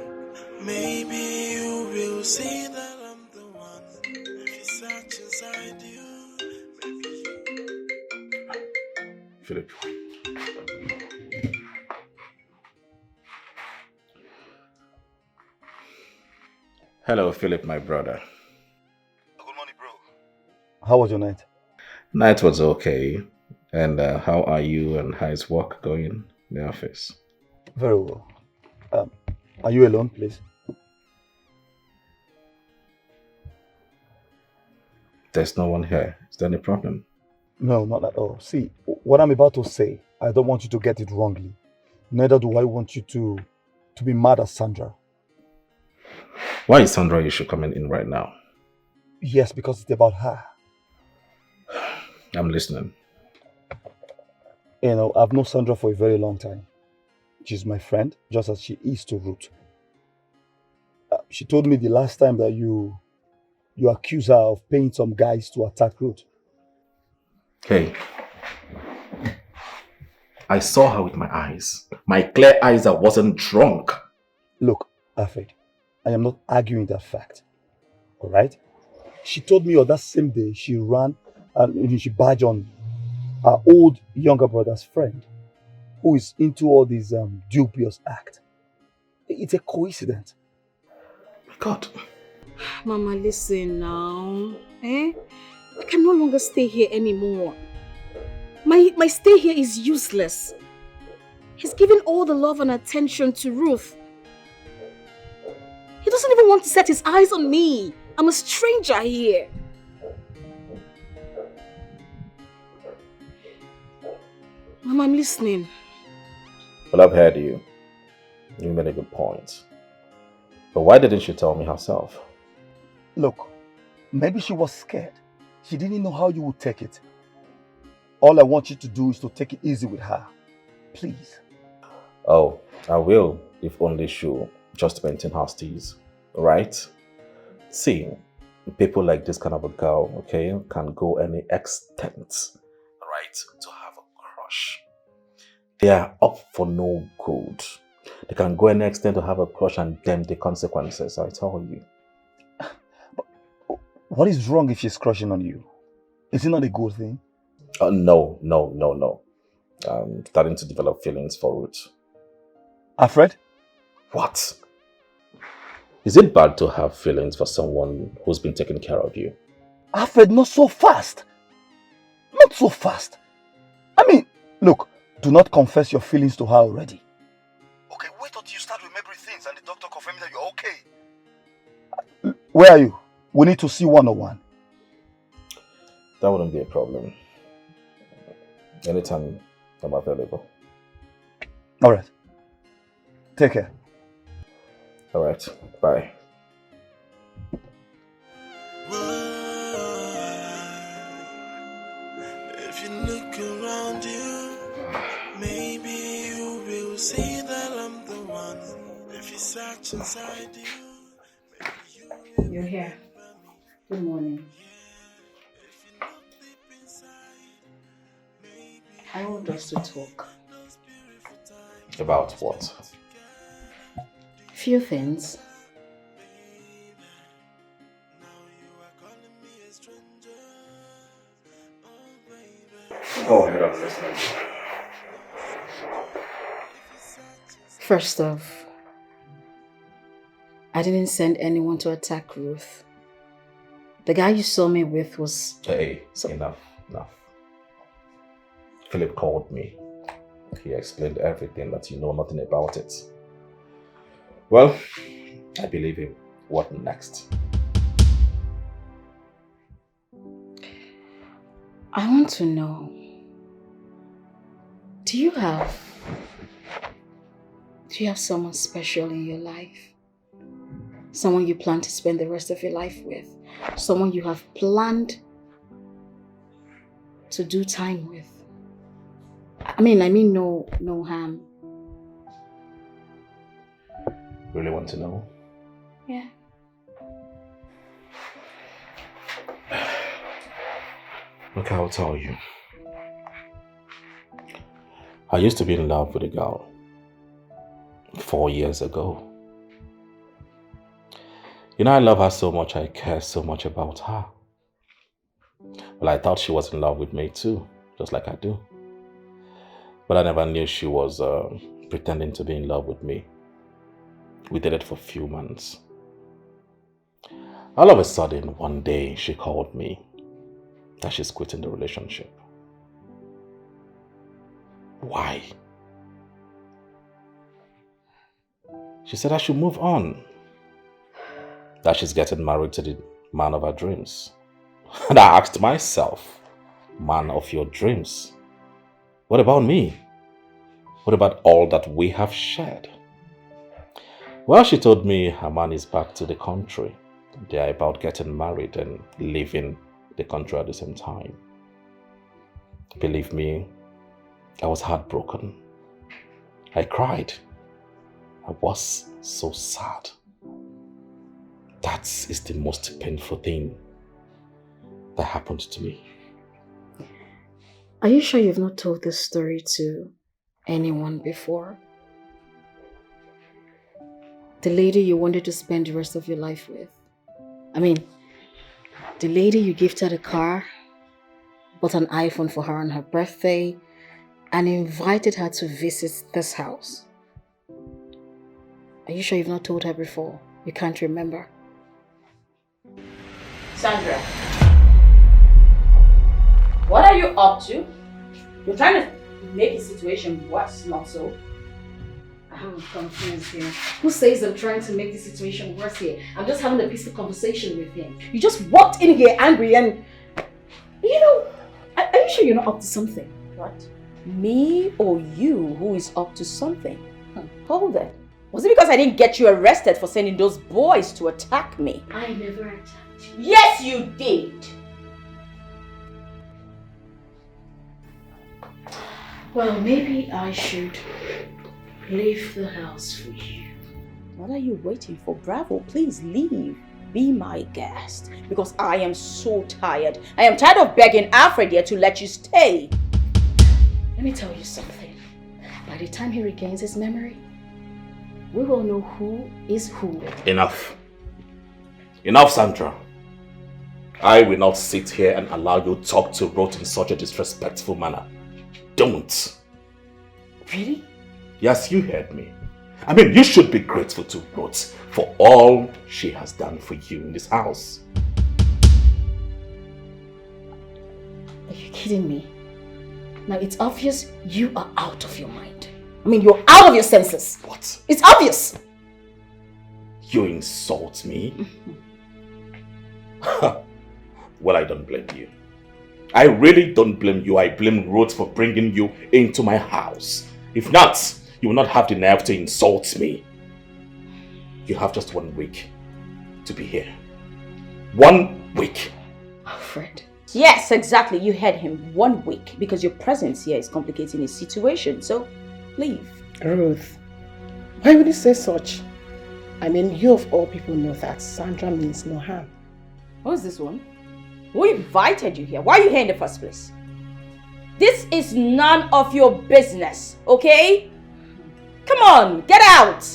maybe you will see that I'm the one. If you search inside you, maybe you... Philip. Hello, Philip, my brother. Good morning, bro. How was your night? Night was okay. And how are you and how is work going in the office? Very well. Are you alone, please? There's no one here. Is there any problem? No, not at all. See, what I'm about to say, I don't want you to get it wrongly. Neither do I want you to be mad at Sandra. Why is Sandra issue coming in right now? Yes, because it's about her. I'm listening. You know, I've known Sandra for a very long time. She's my friend, just as she is to Ruth. She told me the last time that you accused her of paying some guys to attack Ruth. Hey, I saw her with my eyes. My clear eyes, I wasn't drunk. Look, Alfred, I am not arguing that fact. All right? She told me on that same day she ran and she badged on her old younger brother's friend who is into all these dubious acts. It's a coincidence. My God. Mama, listen now. I can no longer stay here anymore. My stay here is useless. He's giving all the love and attention to Ruth. He doesn't even want to set his eyes on me. I'm a stranger here. Mama, I'm listening. Well, I've heard you. You made a good point. But why didn't she tell me herself? Look, maybe she was scared. She didn't know how you would take it. All I want you to do is to take it easy with her. Please. Oh, I will, if only she'll just maintain her steez. Right? See, people like this kind of a girl, okay, can go any extent, right, to have a crush. They are up for no good. They can go any extent to have a crush and blame the consequences, I tell you. What is wrong if she's crushing on you? Is it not a good thing? No. I'm starting to develop feelings for Ruth. Alfred? What? Is it bad to have feelings for someone who's been taking care of you? Alfred, not so fast. Not so fast. I mean, look, do not confess your feelings to her already. Okay, wait until you start remembering things and the doctor confirms that you're okay. Where are you? We need to see one-on-one. That wouldn't be a problem. Anytime I'm available. Alright. Take care. Alright, bye. If you look around you, maybe you will see that I'm the one. If you search inside you, maybe you will. You're here. Good morning. I want us to talk. About what? Few things. Go ahead, I'm listening. First off, I didn't send anyone to attack Ruth. The guy you saw me with was... Hey, enough. Philip called me. He explained everything, that you know nothing about it. Well, I believe him. What next? I want to know, do you have someone special in your life? Someone you plan to spend the rest of your life with? Someone you have planned to do time with? I mean no harm. Really want to know? Yeah. Look, I'll tell you. I used to be in love with a girl 4 years ago. You know, I love her so much, I care so much about her. Well, I thought she was in love with me too, just like I do. But I never knew she was pretending to be in love with me. We did it for a few months. All of a sudden, one day, she called me that she's quitting the relationship. Why? She said I should move on. That she's getting married to the man of her dreams. And I asked myself, man of your dreams, what about me? What about all that we have shared? Well, she told me her man is back to the country. They are about getting married and leaving the country at the same time. Believe me, I was heartbroken. I cried. I was so sad. That is the most painful thing that happened to me. Are you sure you've not told this story to anyone before? The lady you wanted to spend the rest of your life with. I mean, the lady you gifted a car, bought an iPhone for her on her birthday, and invited her to visit this house. Are you sure you've not told her before? You can't remember? Sandra, what are you up to? You're trying to make a situation worse, not so. I'm confused here. Who says I'm trying to make the situation worse here? I'm just having a peaceful conversation with him. You just walked in here angry and... You know, are you sure you're not up to something? What? Me or you who is up to something? Hold it. Was it because I didn't get you arrested for sending those boys to attack me? I never attacked you. Yes, you did. Well, maybe I should leave the house for you. What are you waiting for? Bravo, please leave. Be my guest. Because I am so tired. I am tired of begging Alfred here to let you stay. Let me tell you something. By the time he regains his memory, we will know who is who. Enough. Enough, Sandra. I will not sit here and allow you to talk to Ruth in such a disrespectful manner. Don't. Really? Yes, you heard me. I mean, you should be grateful to Ruth for all she has done for you in this house. Are you kidding me? Now it's obvious you are out of your mind. I mean, you're out of your senses. What? It's obvious. You insult me? Well, I don't blame you. I really don't blame you. I blame Ruth for bringing you into my house. If not, you will not have the nerve to insult me. You have just 1 week to be here. 1 week. Alfred. Yes, exactly. You heard him. 1 week. Because your presence here is complicating his situation. So, leave. Ruth, why would you say such? I mean, you of all people know that Sandra means no harm. Who's this one? Who invited you here? Why are you here in the first place? This is none of your business, okay? Come on, get out!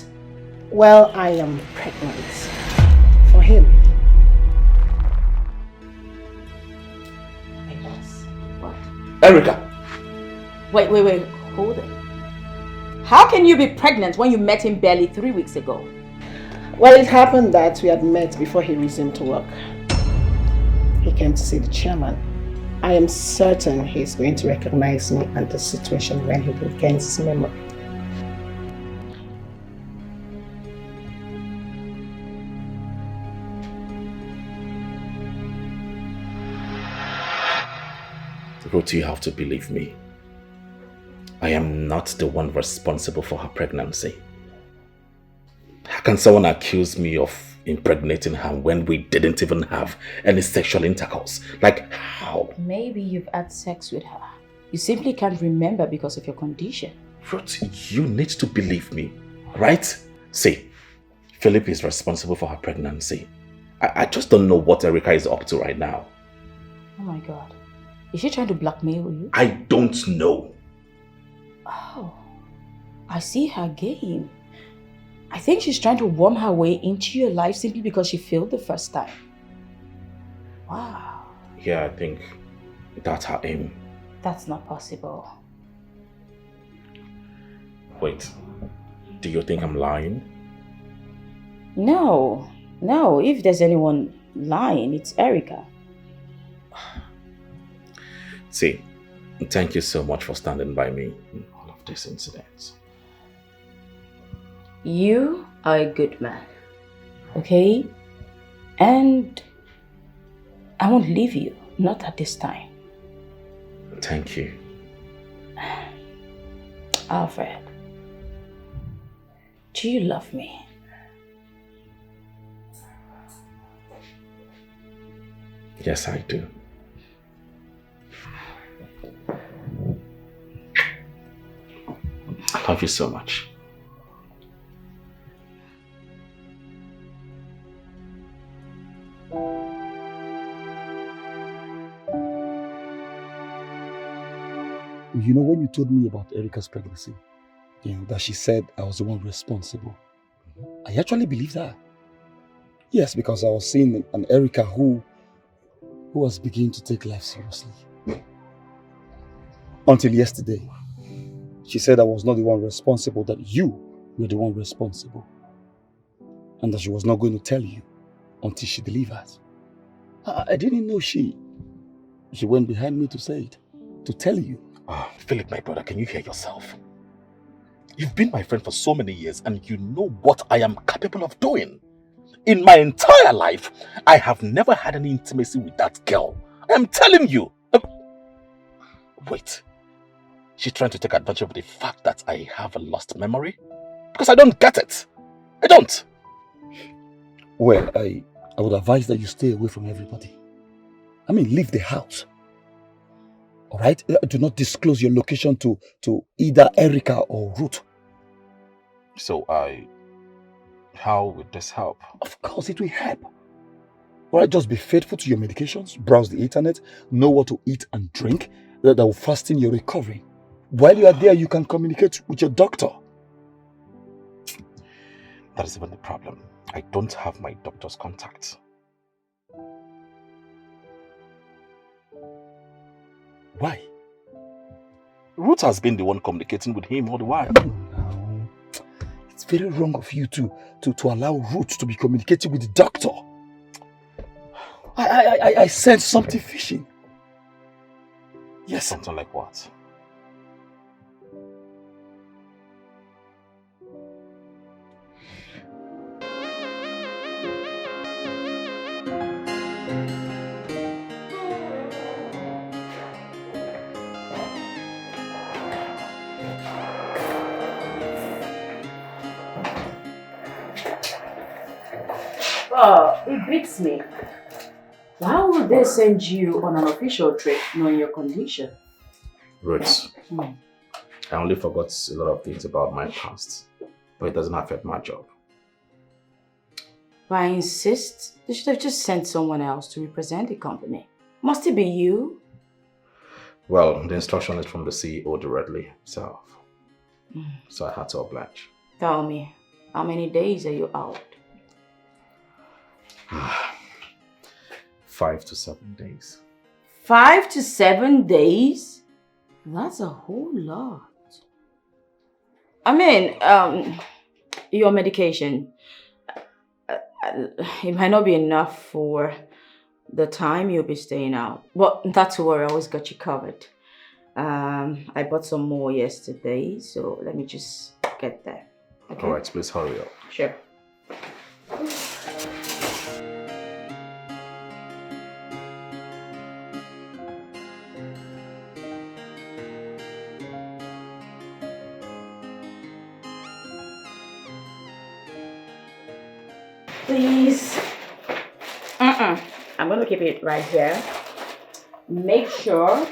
Well, I am pregnant. For him. What? Erica! Wait, hold it. How can you be pregnant when you met him barely 3 weeks ago? Well, it happened that we had met before he resumed to work. He came to see the chairman. I am certain he's going to recognize me and the situation when he regains his memory. Ruth, you have to believe me. I am not the one responsible for her pregnancy. How can someone accuse me of impregnating her when we didn't even have any sexual intercourse? Like, how? Maybe you've had sex with her. You simply can't remember because of your condition. Ruth, you need to believe me, right? See, Philip is responsible for her pregnancy. I just don't know what Erica is up to right now. Oh my God. Is she trying to blackmail you? I don't know. Oh, I see her game. I think she's trying to worm her way into your life simply because she failed the first time. Wow. Yeah, I think that's her aim. That's not possible. Wait, do you think I'm lying? No. If there's anyone lying, it's Erica. See, thank you so much for standing by me in all of these incidents. You are a good man, okay? And I won't leave you, not at this time. Thank you. Alfred, do you love me? Yes, I do. I love you so much. You know, when you told me about Erica's pregnancy, that she said I was the one responsible, I actually believed her. Yes, because I was seeing an Erica who was beginning to take life seriously. Until yesterday, she said I was not the one responsible, that you were the one responsible. And that she was not going to tell you until she delivered. I didn't know she went behind me to say it, to tell you. Philip, my brother, can you hear yourself? You've been my friend for so many years and you know what I am capable of doing. In my entire life, I have never had any intimacy with that girl. I am telling you. Wait. She's trying to take advantage of the fact that I have a lost memory? Because I don't get it. I don't. Well, I would advise that you stay away from everybody. I mean, leave the house. Alright? Do not disclose your location to either Erica or Ruth. So how would this help? Of course it will help. Alright, just be faithful to your medications, browse the internet, know what to eat and drink, that will fasten your recovery. While you are there, you can communicate with your doctor. That is even the problem. I don't have my doctor's contact. Why? Ruth has been the one communicating with him all the while. No. It's very wrong of you to allow Ruth to be communicating with the doctor. I sense something fishy. Yes. Something like what? It beats me. Why would they send you on an official trip knowing your condition? Ruth, I only forgot a lot of things about my past, but it doesn't affect my job. But I insist, they should have just sent someone else to represent the company. Must it be you? Well, the instruction is from the CEO directly, so I had to oblige. Tell me, how many days are you out? 5 to 7 days. 5 to 7 days? That's a whole lot. I mean, your medication, it might not be enough for the time you'll be staying out. But not to worry, I always got you covered. I bought some more yesterday, so let me just get there. Okay? Alright, please hurry up. Sure. Please. I'm going to keep it right here. Make sure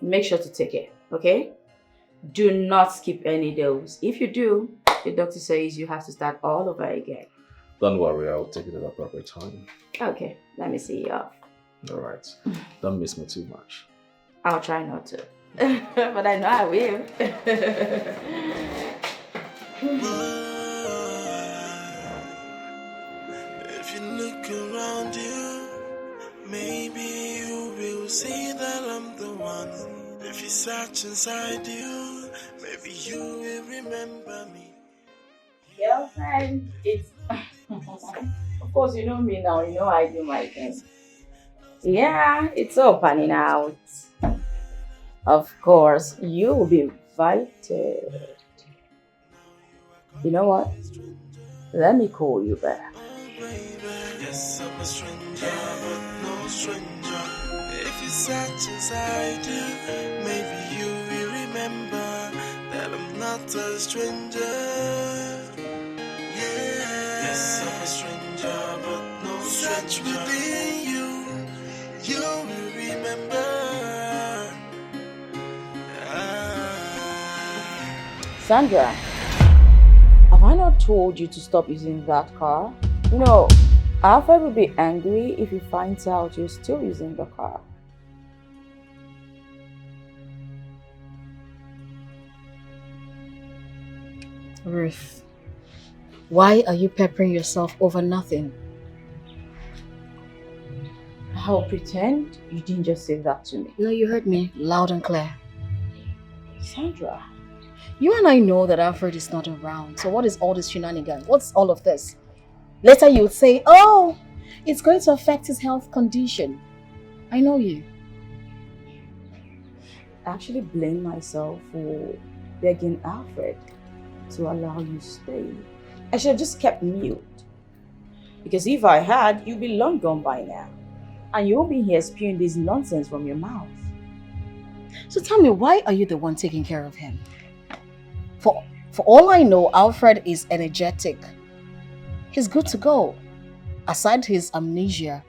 to take it, okay? Do not skip any dose. If you do, the doctor says you have to start all over again. Don't worry, I'll take it at the appropriate time. Okay, let me see you off. Alright. Don't miss me too much. I'll try not to. But I know I will. If you look around you, maybe you will see that I'm the one. If you search inside you, maybe you will remember me. Girlfriend, it's... Of course, you know me now. You know I do my thing. Yeah, it's all panning out. Of course, you will be invited. You know what? Let me call you back. Yes, I'm a stranger, but no stranger. If you search inside you, maybe you will remember that I'm not a stranger. Yeah. Yes, I'm a stranger, but no stranger. Search within you, you will remember. Sandra, have I not told you to stop using that car? You know, Alfred will be angry if he finds out you're still using the car. Ruth, why are you peppering yourself over nothing? I'll pretend you didn't just say that to me. No, you heard me loud and clear. Sandra. You and I know that Alfred is not around, so what is all this shenanigans? What's all of this? Later you would say, oh, it's going to affect his health condition. I know you. actually blame myself for begging Alfred to allow you to stay. I should have just kept mute. Because if I had, you'd be long gone by now. And you won't be here spewing this nonsense from your mouth. So tell me, why are you the one taking care of him? For all I know, Alfred is energetic. He's good to go. Aside his amnesia,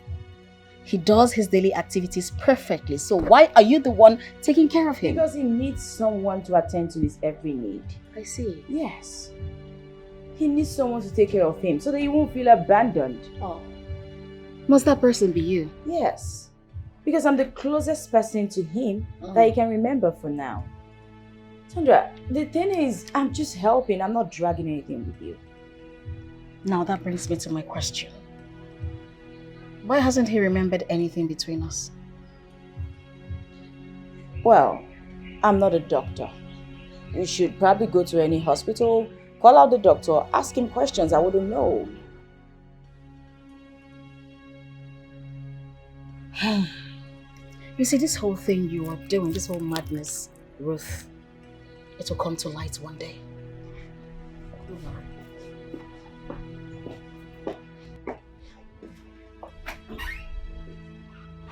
he does his daily activities perfectly. So why are you the one taking care of him? Because he needs someone to attend to his every need. I see. Yes. He needs someone to take care of him so that he won't feel abandoned. Oh. Must that person be you? Yes. Because I'm the closest person to him that he can remember for now. Sandra, the thing is, I'm just helping. I'm not dragging anything with you. Now that brings me to my question. Why hasn't he remembered anything between us? Well, I'm not a doctor. You should probably go to any hospital, call out the doctor, ask him questions I wouldn't know. You see, this whole thing you are doing, this whole madness, Ruth, it will come to light one day.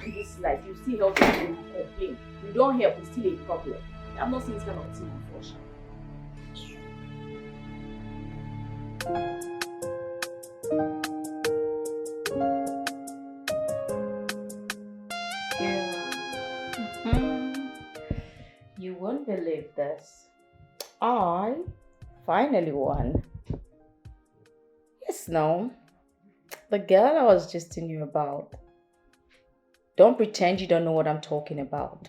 In this life, you still help people who complain. You don't help, it's still a problem. I'm not saying it's kind of thing, unfortunately. You won't believe this. I finally won. Yes, no. The girl I was just telling you about. Don't pretend you don't know what I'm talking about.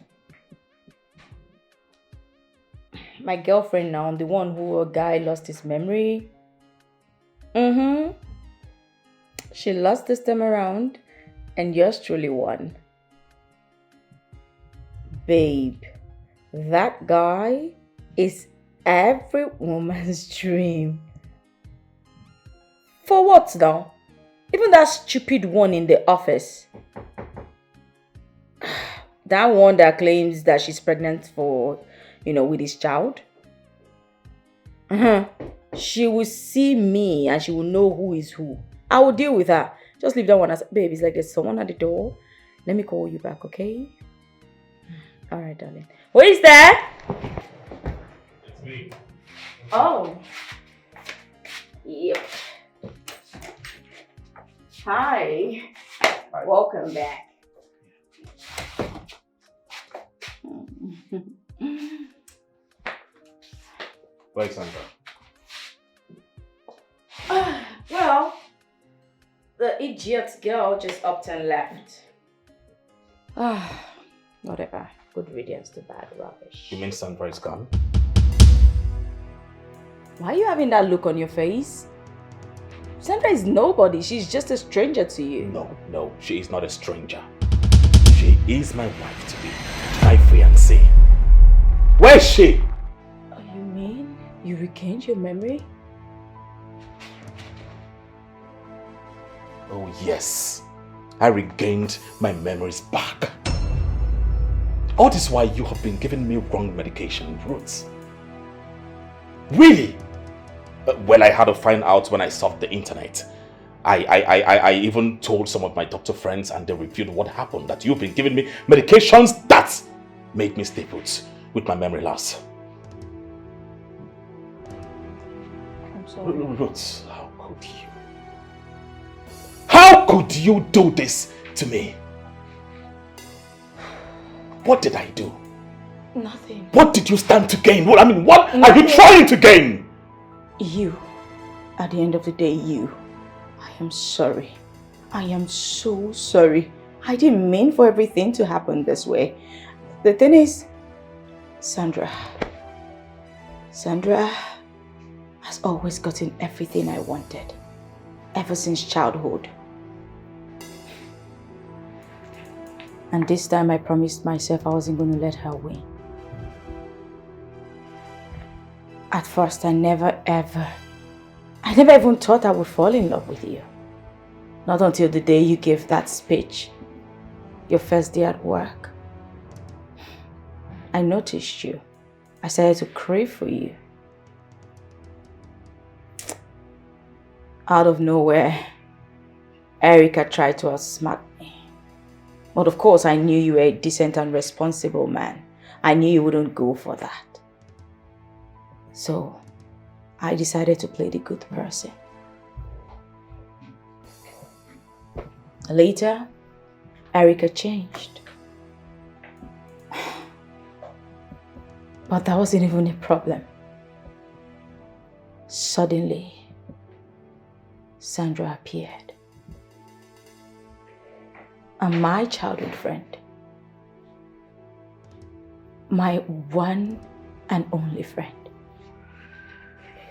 My girlfriend now, the one who a guy lost his memory. She lost this time around and yours truly won. Babe, that guy is every woman's dream. For what now? Even that stupid one in the office. That one that claims that she's pregnant for, with his child. She will see me and she will know who is who. I will deal with her. Just leave that one as, babe, it's like there's someone at the door. Let me call you back, okay? Alright, darling. Who is there? It's me. Oh. Yep. Hi. Hi. Welcome back. Where's Sandra? Well, the idiot girl just upped and left. Whatever. Good riddance to bad rubbish. You mean Sandra is gone? Why are you having that look on your face? Sandra is nobody. She's just a stranger to you. No, she is not a stranger. She is my wife to be, my fiancée. Where is she? Oh, you mean you regained your memory? Oh yes, I regained my memories back. All this while you have been giving me wrong medication routes. Really? Well, I had to find out when I surfed the internet. I even told some of my doctor friends and they reviewed what happened, that you've been giving me medications that made me stay put with my memory loss. I'm sorry. Ruth, how could you? How could you do this to me? What did I do? Nothing. What did you stand to gain? What Nothing. are you trying to gain? You. At the end of the day, you. I am sorry. I am so sorry. I didn't mean for everything to happen this way. The thing is, Sandra has always gotten everything I wanted. Ever since childhood. And this time I promised myself I wasn't going to let her win. At first I never even thought I would fall in love with you. Not until the day you gave that speech. Your first day at work. I noticed you. I started to crave for you. Out of nowhere, Erica tried to outsmart me. But of course, I knew you were a decent and responsible man. I knew you wouldn't go for that. So, I decided to play the good person. Later, Erica changed. But that wasn't even a problem. Suddenly, Sandra appeared. And my childhood friend, my one and only friend,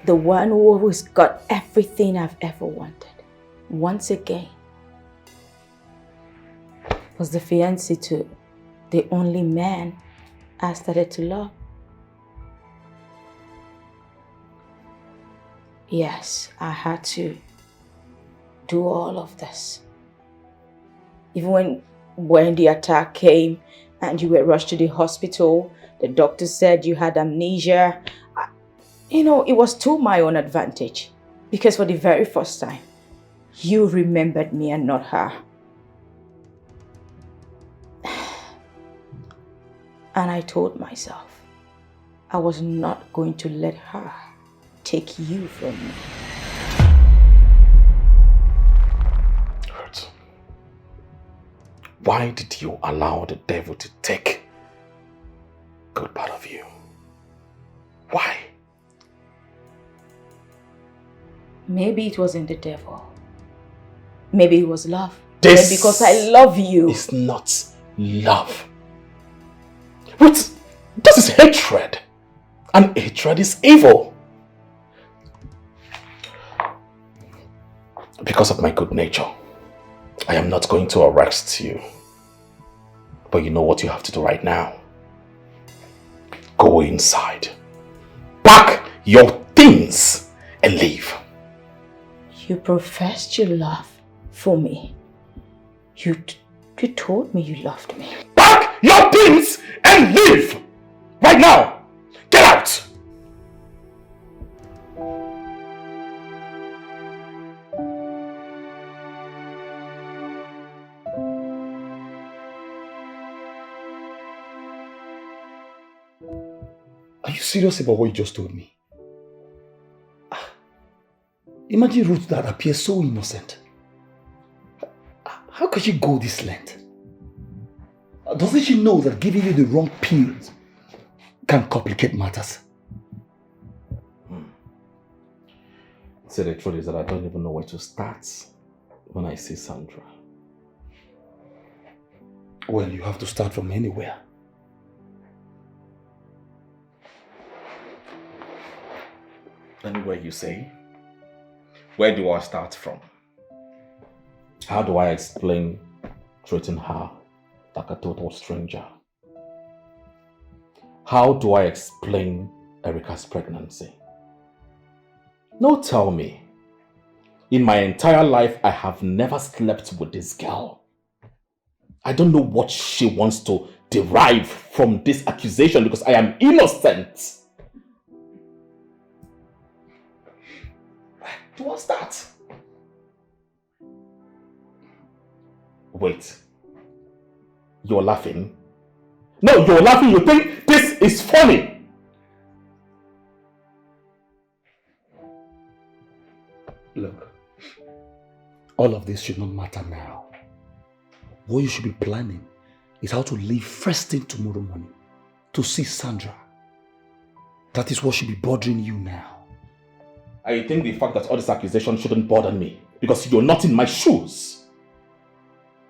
the one who always got everything I've ever wanted, once again, was the fiancé to the only man I started to love. Yes, I had to do all of this. Even when the attack came and you were rushed to the hospital, the doctor said you had amnesia. It was to my own advantage because for the very first time, you remembered me and not her. And I told myself I was not going to let her take you from me. Hurt. Why did you allow the devil to take a good part of you? Why? Maybe it wasn't the devil. Maybe it was love. This because I love you. It's not love. What? This is hatred. And hatred is evil. Because of my good nature, I am not going to arrest you. But you know what you have to do right now? Go inside. Pack your things and leave. You professed your love for me. You told me you loved me. Pack your things and leave! Right now! Get out! Are you serious about what you just told me? Imagine Ruth that appears so innocent. How could she go this length? Doesn't she know that giving you the wrong pills can complicate matters? See, the truth is that I don't even know where to start when I see Sandra. Well, you have to start from anywhere. Anywhere you say? Where do I start from? How do I explain treating her like a total stranger? How do I explain Erica's pregnancy? No, tell me. In my entire life, I have never slept with this girl. I don't know what she wants to derive from this accusation because I am innocent. What's that? Wait. You're laughing? No, you're laughing. You think this is funny. Look, all of this should not matter now. What you should be planning is how to leave first thing tomorrow morning to see Sandra. That is what should be bothering you now. I think the fact that all this accusation shouldn't bother me because you're not in my shoes.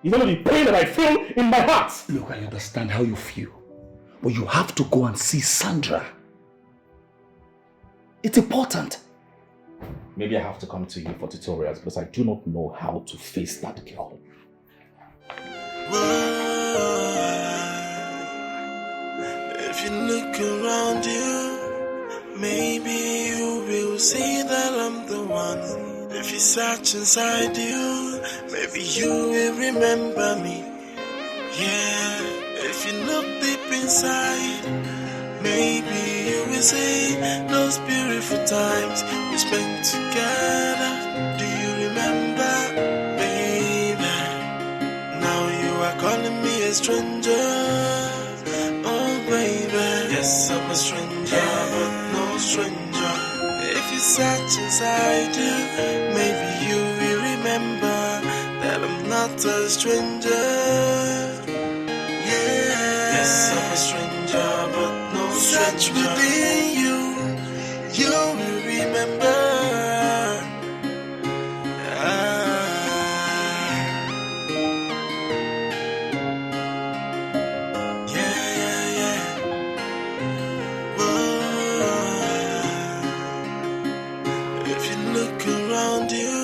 You don't know the pain that I feel in my heart. Look, I understand how you feel, but you have to go and see Sandra. It's important. Maybe I have to come to you for tutorials because I do not know how to face that girl. If you look around you, maybe you will see that I'm the one. If you search inside you, maybe you will remember me. Yeah, If you look deep inside, maybe you will see those beautiful times we spent together. Do you remember, baby? Now you are calling me a stranger. Oh, baby. Yes, I'm a stranger, but no stranger. If you search inside you, maybe you will remember that I'm not a stranger. Yes, I'm a stranger, but no stranger. Search within you, you will remember. Yeah. Whoa. If you look around you,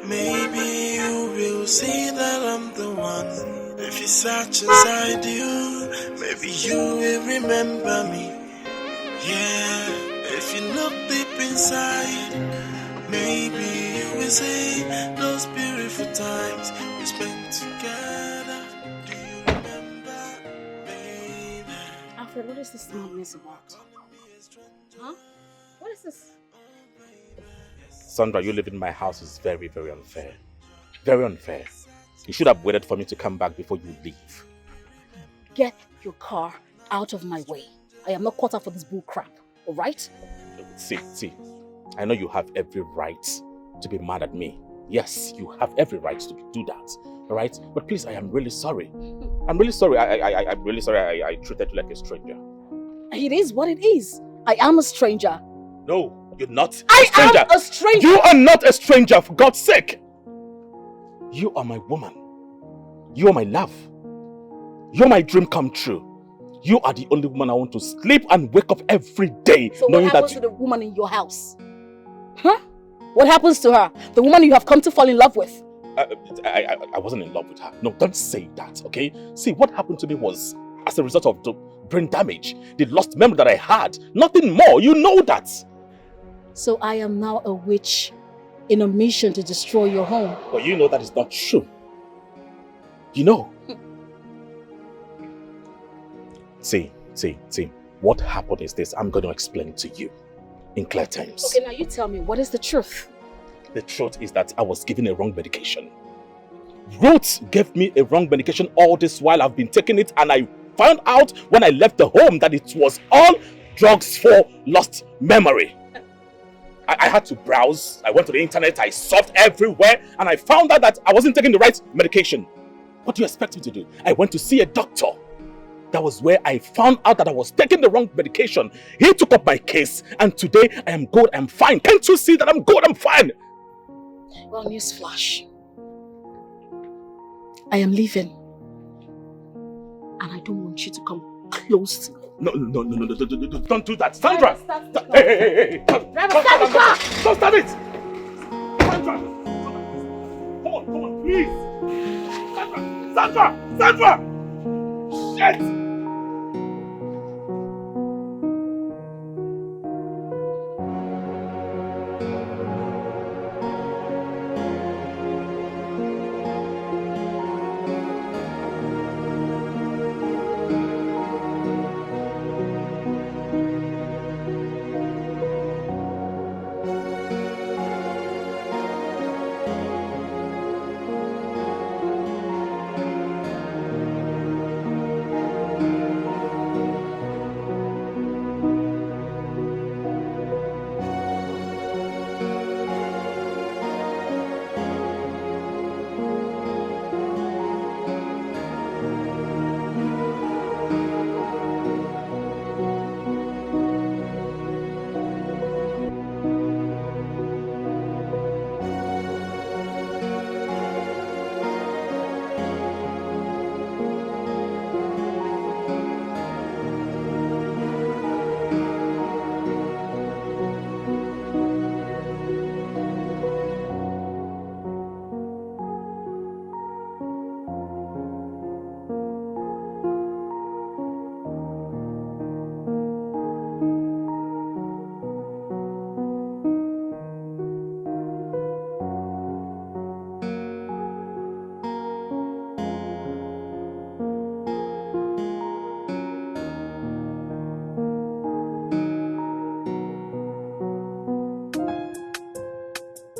maybe you will see that I'm the one. If you search inside you, maybe you will remember me. Yeah, if you look deep inside, maybe you will see those beautiful times we spent together. Do you remember, baby? Alfred, what is this madness about? Huh? What is this? Sandra, you living in my house is very, very unfair. Very unfair. You should have waited for me to come back before you leave. Get your car out of my way. I am not caught up for this bull crap, alright? See, I know you have every right to be mad at me. Yes, you have every right to do that, alright? But please, I am really sorry. I'm really sorry. I'm really sorry I treated you like a stranger. It is what it is. I am a stranger. No, you're not a I stranger. am a stranger. You are not a stranger, for God's sake. You are my woman. You are my love. You're my dream come true. You are the only woman I want to sleep and wake up every day. So what happens to the woman in your house? Huh? What happens to her? The woman you have come to fall in love with? I wasn't in love with her. No, don't say that, okay? See, what happened to me was as a result of the brain damage, the lost memory that I had. Nothing more. You know that. So I am now a witch in a mission to destroy your home. But you know that is not true. You know. See. What happened is this. I'm going to explain to you in clear terms. Okay, now you tell me, what is the truth? The truth is that I was given a wrong medication. Ruth gave me a wrong medication all this while I've been taking it, and I found out when I left the home that it was all drugs for lost memory. I had to browse, I went to the internet, I surfed everywhere, and I found out that I wasn't taking the right medication. What do you expect me to do? I went to see a doctor. That was where I found out that I was taking the wrong medication. He took up my case, and today I am good, I'm fine. Can't you see that I'm good, I'm fine? Well, newsflash. I am leaving. And I don't want you to come close to me. No, don't do that. Sandra! Hey! Don't start it! Sandra! Come on, please! Sandra! Shit!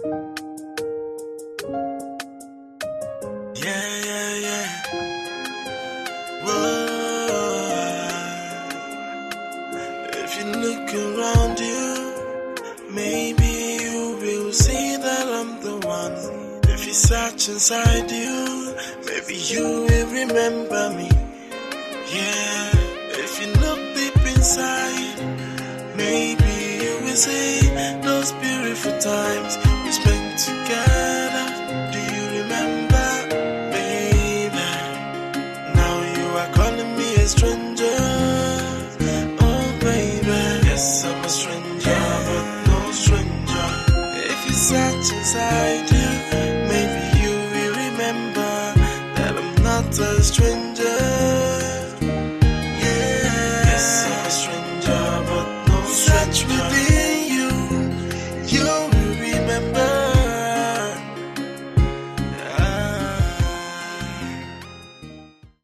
If you look around you, maybe you will see that I'm the one. If you search inside you, maybe you will remember me. Yeah, if you look deep inside, maybe you will see those beautiful times we spent together. Do you remember, baby? Now you are calling me a stranger. Oh, baby, yes, I'm a stranger, but no stranger. If you search inside you, maybe you will remember that I'm not a stranger. Yes, I'm a stranger, but no stranger.